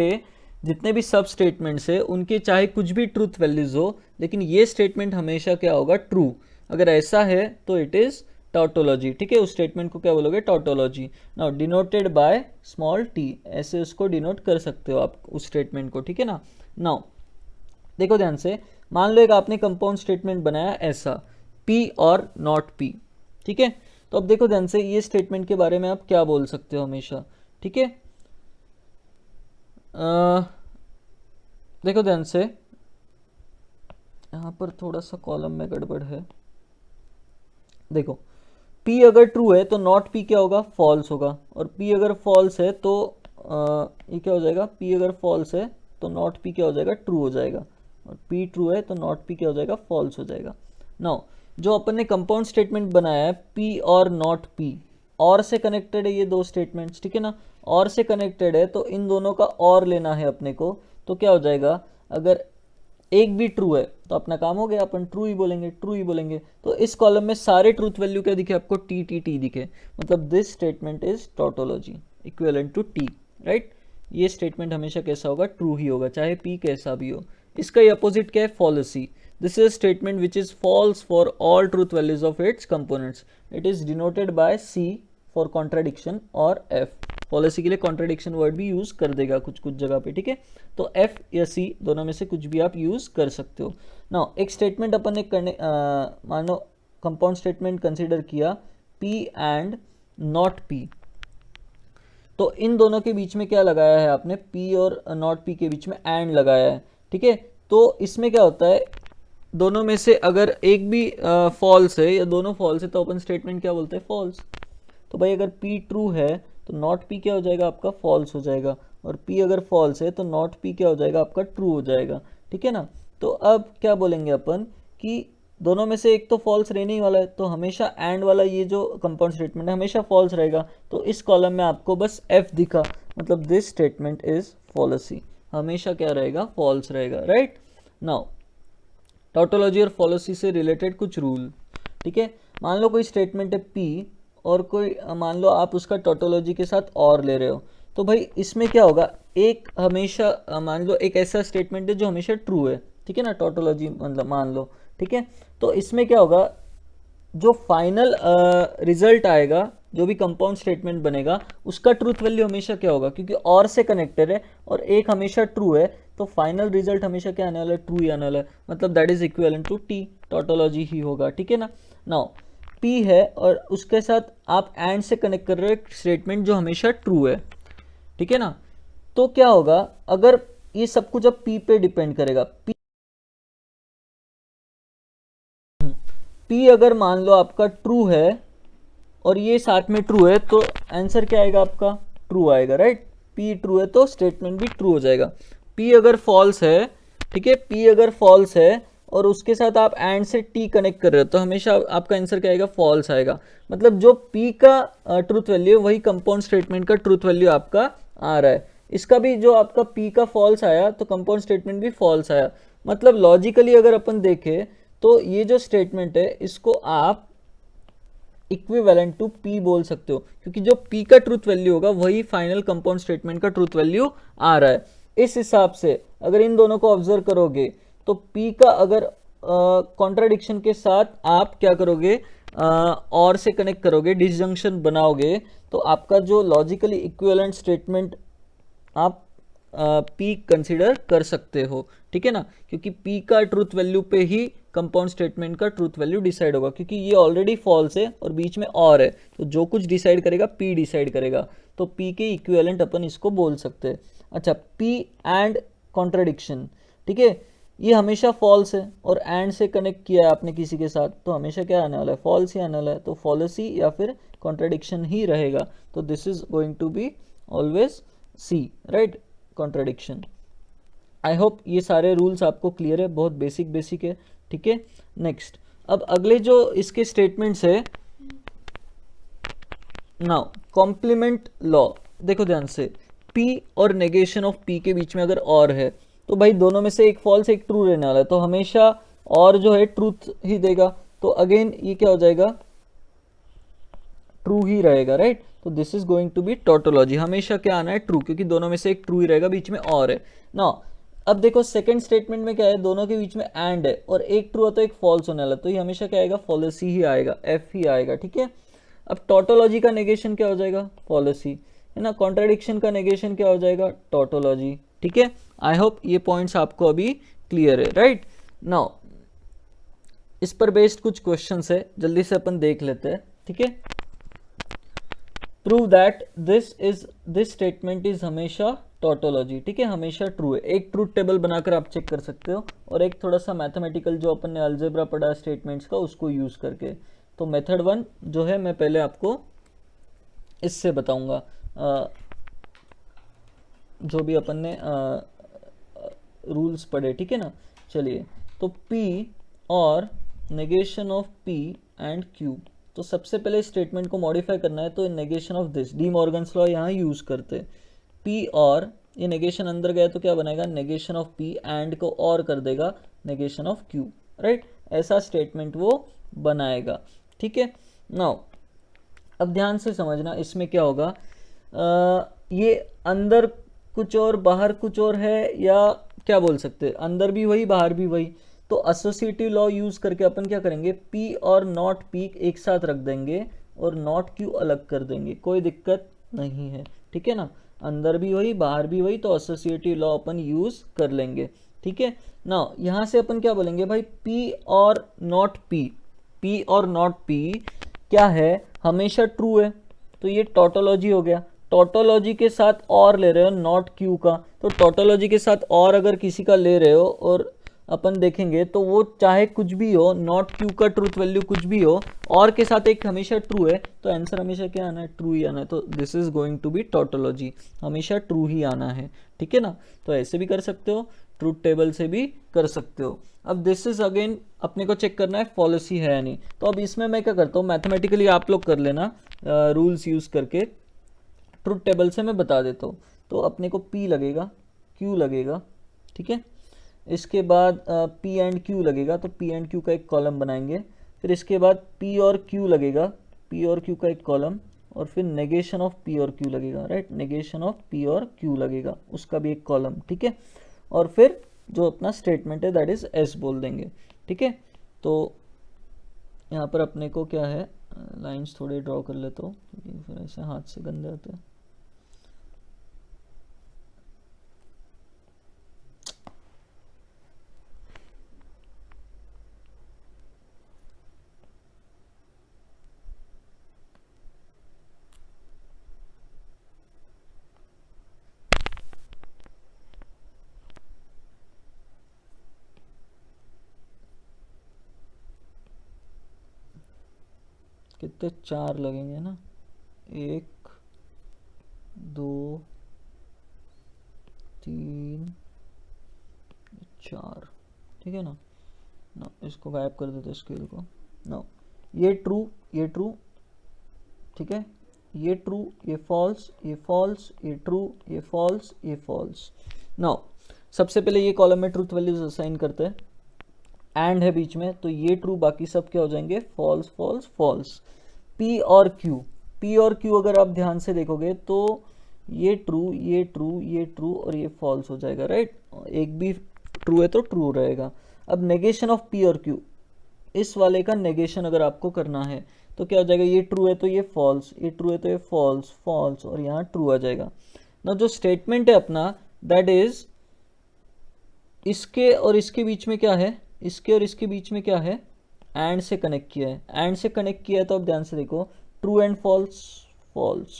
जितने भी सब स्टेटमेंट्स है उनके चाहे कुछ भी ट्रूथ वैल्यूज हो, लेकिन ये स्टेटमेंट हमेशा क्या होगा, ट्रू। अगर ऐसा है तो इट इज टॉटोलॉजी, ठीक है। उस स्टेटमेंट को क्या बोलोगे, tautology. Now denoted by small t, ऐसे उसको डिनोट कर सकते हो आप उस स्टेटमेंट को, ठीक है ना। नाउ देखो ध्यान से, मान लो एक आपने कंपाउंड स्टेटमेंट बनाया ऐसा, P और नॉट P, ठीक है। तो अब देखो ध्यान से, ये स्टेटमेंट के बारे में आप क्या बोल सकते हो हमेशा, ठीक है। देखो ध्यान से, यहाँ पर थोड़ा सा कॉलम में गड़बड़ है। देखो P अगर ट्रू है तो नॉट P क्या होगा, फॉल्स होगा, और P अगर फॉल्स है तो ये क्या हो जाएगा, P अगर फॉल्स है तो नॉट P क्या हो जाएगा, ट्रू हो जाएगा, और P ट्रू है तो नॉट P क्या हो जाएगा, फॉल्स हो जाएगा। नाउ जो अपन ने कंपाउंड स्टेटमेंट बनाया है P और नॉट P, और से कनेक्टेड है ये दो स्टेटमेंट्स, ठीक है ना, और से कनेक्टेड है, तो इन दोनों का और लेना है अपने को। तो क्या हो जाएगा, अगर एक भी ट्रू है तो अपना काम हो गया, अपन ट्रू ही बोलेंगे, ट्रू ही बोलेंगे। तो इस कॉलम में सारे ट्रूथ वैल्यू क्या दिखे आपको, टी दिखे, मतलब this statement is tautology equivalent to T, right. ये स्टेटमेंट हमेशा कैसा होगा, ट्रू ही होगा, चाहे पी कैसा भी हो। इसका ये अपोजिट क्या है, fallacy. This is statement which is false for all truth values of its components. It is denoted by C for contradiction और एफ। पॉलिसी के लिए कॉन्ट्राडिक्शन वर्ड भी यूज कर देगा कुछ कुछ जगह पे, ठीक है। तो एफ या सी दोनों में से कुछ भी आप यूज कर सकते हो। नाउ एक स्टेटमेंट अपन ने करने मान लो कंपाउंड स्टेटमेंट कंसीडर किया पी एंड नॉट पी। तो इन दोनों के बीच में क्या लगाया है आपने, पी और नॉट पी के बीच में एंड लगाया है, ठीक है। तो इसमें क्या होता है, दोनों में से अगर एक भी फॉल्स है या दोनों फॉल्स है तो अपन स्टेटमेंट क्या बोलते हैं, फॉल्स। तो भाई अगर पी ट्रू है तो नॉट पी क्या हो जाएगा आपका, फॉल्स हो जाएगा, और पी अगर फॉल्स है तो नॉट पी क्या हो जाएगा आपका, ट्रू हो जाएगा, ठीक है ना। तो अब क्या बोलेंगे अपन कि दोनों में से एक तो फॉल्स रहने ही वाला है, तो हमेशा एंड वाला ये जो कंपाउंड स्टेटमेंट है हमेशा फॉल्स रहेगा। तो इस कॉलम में आपको बस एफ दिखा, मतलब दिस स्टेटमेंट इज फॉलसी, हमेशा क्या रहेगा, फॉल्स रहेगा, राइट। नाउ टॉटोलॉजी और फॉलसी से रिलेटेड कुछ रूल, ठीक है। मान लो कोई स्टेटमेंट है पी और कोई मान लो आप उसका टॉटोलॉजी के साथ और ले रहे हो, तो भाई इसमें क्या होगा, एक हमेशा मान लो एक ऐसा स्टेटमेंट है जो हमेशा ट्रू है, ठीक है ना, टॉटोलॉजी मतलब मान लो, ठीक है। तो इसमें क्या होगा, जो फाइनल रिजल्ट आएगा, जो भी कंपाउंड स्टेटमेंट बनेगा उसका ट्रूथ वैल्यू हमेशा क्या होगा, क्योंकि और से कनेक्टेड है और एक हमेशा ट्रू है, तो फाइनल रिजल्ट हमेशा क्या आने वाला है, ट्रू ही आने वाला है, मतलब that is equivalent to T, tautology ही होगा, ठीक है ना। नाउ पी है और उसके साथ आप एंड से कनेक्ट कर रहे हो एक स्टेटमेंट जो हमेशा ट्रू है, ठीक है ना। तो क्या होगा, अगर ये सब कुछ अब पी पे डिपेंड करेगा, पी अगर मान लो आपका ट्रू है और ये साथ में ट्रू है तो आंसर क्या आएगा आपका, ट्रू आएगा, राइट। पी ट्रू है तो स्टेटमेंट भी ट्रू हो जाएगा। पी अगर फॉल्स है, ठीक है, पी अगर फॉल्स है और उसके साथ आप एंड से टी कनेक्ट कर रहे हो तो हमेशा आपका आंसर क्या आएगा, फॉल्स आएगा। मतलब जो पी का ट्रूथ वैल्यू है वही कंपाउंड स्टेटमेंट का ट्रूथ वैल्यू आपका आ रहा है। इसका भी जो आपका पी का फॉल्स आया तो कंपाउंड स्टेटमेंट भी फॉल्स आया। मतलब लॉजिकली अगर अपन देखें तो ये जो स्टेटमेंट है इसको आप इक्विवेलेंट टू पी बोल सकते हो, क्योंकि जो पी का ट्रूथ वैल्यू होगा वही फाइनल कंपाउंड स्टेटमेंट का ट्रूथ वैल्यू आ रहा है। इस हिसाब से अगर इन दोनों को ऑब्जर्व करोगे तो पी का अगर कॉन्ट्राडिक्शन के साथ आप क्या करोगे, और से कनेक्ट करोगे, डिसजंक्शन बनाओगे, तो आपका जो लॉजिकली इक्विवेलेंट स्टेटमेंट आप पी कंसिडर कर सकते हो, ठीक है ना, क्योंकि पी का ट्रूथ वैल्यू पे ही कंपाउंड स्टेटमेंट का ट्रूथ वैल्यू डिसाइड होगा, क्योंकि ये ऑलरेडी फॉल्स है और बीच में और है, तो जो कुछ डिसाइड करेगा पी डिसाइड करेगा, तो पी के इक्विवेलेंट अपन इसको बोल सकते हैं। अच्छा, पी एंड कॉन्ट्राडिक्शन, ठीक है, ये हमेशा फॉल्स है और एंड से कनेक्ट किया है आपने किसी के साथ तो हमेशा क्या आने वाला है, फॉल्स ही आने वाला है, तो फॉलसी या फिर कॉन्ट्राडिक्शन ही रहेगा। तो this is going to be always C, right, contradiction. I hope ये सारे रूल्स आपको क्लियर है, बहुत बेसिक बेसिक है, ठीक है। नेक्स्ट, अब अगले जो इसके स्टेटमेंट्स है, नाउ कॉम्प्लीमेंट लॉ, देखो ध्यान से, पी और नेगेशन ऑफ पी के बीच में अगर और है तो भाई दोनों में से एक फॉल्स एक ट्रू रहने वाला है, तो हमेशा और जो है ट्रूथ ही देगा, तो अगेन ये क्या हो जाएगा, ट्रू ही रहेगा, राइट। तो this is going to be tautology, हमेशा क्या आना है, ट्रू, क्योंकि दोनों में से एक ट्रू ही रहेगा, बीच में और है ना। अब देखो सेकंड स्टेटमेंट में क्या है, दोनों के बीच में एंड है और एक ट्रू है तो एक फॉल्स होने वाला, तो ये हमेशा क्या आएगा, फॉलसी ही आएगा, एफ ही आएगा, ठीक है। अब टोटोलॉजी का नेगेशन क्या हो जाएगा, फॉलसी, है ना। कॉन्ट्राडिक्शन का नेगेशन क्या हो जाएगा, टोटोलॉजी, ठीक है। आई होप ये पॉइंट्स आपको अभी क्लियर है, राइट। नाउ इस पर बेस्ड कुछ क्वेश्चंस है, जल्दी से अपन देख लेते हैं, ठीक है। Prove that this statement is हमेशा टोटोलॉजी, ठीक है, हमेशा ट्रू है। एक ट्रूथ टेबल बनाकर आप चेक कर सकते हो और एक थोड़ा सा मैथमेटिकल जो अपन ने अलजेब्रा पढ़ा स्टेटमेंट्स का उसको यूज करके। तो मेथड 1 जो है मैं पहले आपको इससे बताऊंगा, जो भी अपन ने रूल्स पढ़े, ठीक है ना। चलिए, तो P और negation of P and Q, तो सबसे पहले स्टेटमेंट को मॉडिफाई करना है, तो negation of this, D Morgan's law यहाँ यूज करते। P और ये नेगेशन अंदर गया तो क्या बनेगा, नेगेशन ऑफ P एंड को और कर देगा नेगेशन ऑफ Q, राइट। ऐसा स्टेटमेंट वो बनाएगा, ठीक है। नाउ अब ध्यान से समझना, इसमें क्या होगा, ये अंदर कुछ और बाहर कुछ और है, या क्या बोल सकते हैं, अंदर भी वही बाहर भी वही। तो एसोसिएटिव लॉ यूज करके अपन क्या करेंगे, पी और नॉट पी एक साथ रख देंगे और नॉट क्यू अलग कर देंगे, कोई दिक्कत नहीं है, ठीक है ना। अंदर भी वही बाहर भी वही, तो एसोसिएटिव लॉ अपन यूज कर लेंगे, ठीक है ना। यहाँ से अपन क्या बोलेंगे भाई, पी और नॉट पी, पी और नॉट पी क्या है, हमेशा ट्रू है, तो ये टोटोलॉजी हो गया। टोटोलॉजी के साथ और ले रहे हो नॉट क्यू का, तो टोटोलॉजी के साथ और अगर किसी का ले रहे हो और अपन देखेंगे तो वो चाहे कुछ भी हो, नॉट क्यू का ट्रूथ वैल्यू कुछ भी हो, और के साथ एक हमेशा ट्रू है, तो आंसर हमेशा क्या आना है, ट्रू ही आना है। तो this is going to be tautology, हमेशा ट्रू ही आना है, ठीक है ना। तो ऐसे भी कर सकते हो, ट्रूथ टेबल से भी कर सकते हो। अब दिस इज अगेन अपने को चेक करना है फॉलिसी है या नहीं। तो अब इसमें मैं क्या करता हूँ, मैथमेटिकली आप लोग कर लेना रूल्स यूज करके, ट्रूथ टेबल से मैं बता देता हूँ। तो अपने को P लगेगा, Q लगेगा, ठीक है। इसके बाद P एंड Q लगेगा, तो P एंड Q का एक कॉलम बनाएंगे। फिर इसके बाद P और Q लगेगा, P और Q का एक कॉलम, और फिर नेगेशन ऑफ P और Q लगेगा, राइट, नेगेशन ऑफ P और Q लगेगा, उसका भी एक कॉलम, ठीक है। और फिर जो अपना स्टेटमेंट है दैट इज S बोल देंगे, ठीक है। तो यहाँ पर अपने को क्या है, लाइंस थोड़े ड्रॉ कर लेता हूँ क्योंकि फिर ऐसे हाथ से गंदे होते हैं। कितने, 4 लगेंगे ना, 1 2 3 4, ठीक है ना। ना इसको गायब कर देते स्केल को, ना ये ट्रू ये ट्रू, ठीक है, ये ट्रू ये फॉल्स ये फॉल्स ये ट्रू ये फॉल्स ये फॉल्स। नाउ सबसे पहले ये कॉलम में ट्रूथ वैल्यूज असाइन करते हैं, एंड है बीच में, तो ये ट्रू बाकी सब क्या हो जाएंगे, फॉल्स फॉल्स फॉल्स। P और Q, P और Q अगर आप ध्यान से देखोगे तो ये ट्रू ये ट्रू ये ट्रू और ये फॉल्स हो जाएगा, राइट, एक भी ट्रू है तो ट्रू रहेगा। अब नेगेशन ऑफ P और Q, इस वाले का नेगेशन अगर आपको करना है तो क्या हो जाएगा, ये ट्रू है तो ये फॉल्स, ये ट्रू है तो ये फॉल्स फॉल्स, और यहाँ ट्रू आ जाएगा ना। जो स्टेटमेंट है अपना दैट इज, इसके और इसके बीच में क्या है, इसके और इसके बीच में क्या है, एंड से कनेक्ट किया है, एंड से कनेक्ट किया है। तो अब ध्यान से देखो, true and false false,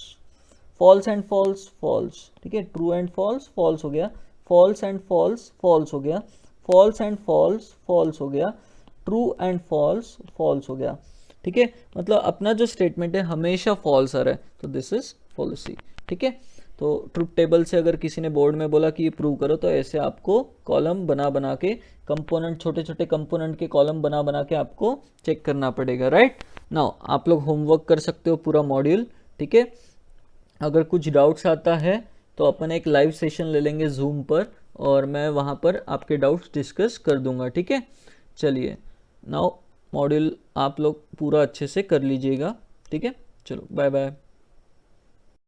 false and false false, ठीक है, ट्रू एंड फॉल्स फॉल्स हो गया, फॉल्स एंड फॉल्स फॉल्स हो गया, फॉल्स एंड फॉल्स फॉल्स हो गया, ट्रू एंड फॉल्स फॉल्स हो गया, ठीक है। मतलब अपना जो स्टेटमेंट है हमेशा फॉल्स आ रहा है, तो दिस इज फॉलिसी, ठीक है। तो ट्रूथ टेबल से अगर किसी ने बोर्ड में बोला कि ये प्रूव करो, तो ऐसे आपको कॉलम बना बना के, कंपोनेंट छोटे छोटे कंपोनेंट के कॉलम बना बना के आपको चेक करना पड़ेगा, राइट। नाउ आप लोग होमवर्क कर सकते हो पूरा मॉड्यूल, ठीक है। अगर कुछ डाउट्स आता है तो अपन एक लाइव सेशन ले लेंगे जूम पर, और मैं वहाँ पर आपके डाउट्स डिस्कस कर दूंगा, ठीक है। चलिए, नाउ मॉड्यूल आप लोग पूरा अच्छे से कर लीजिएगा, ठीक है। चलो बाय बाय।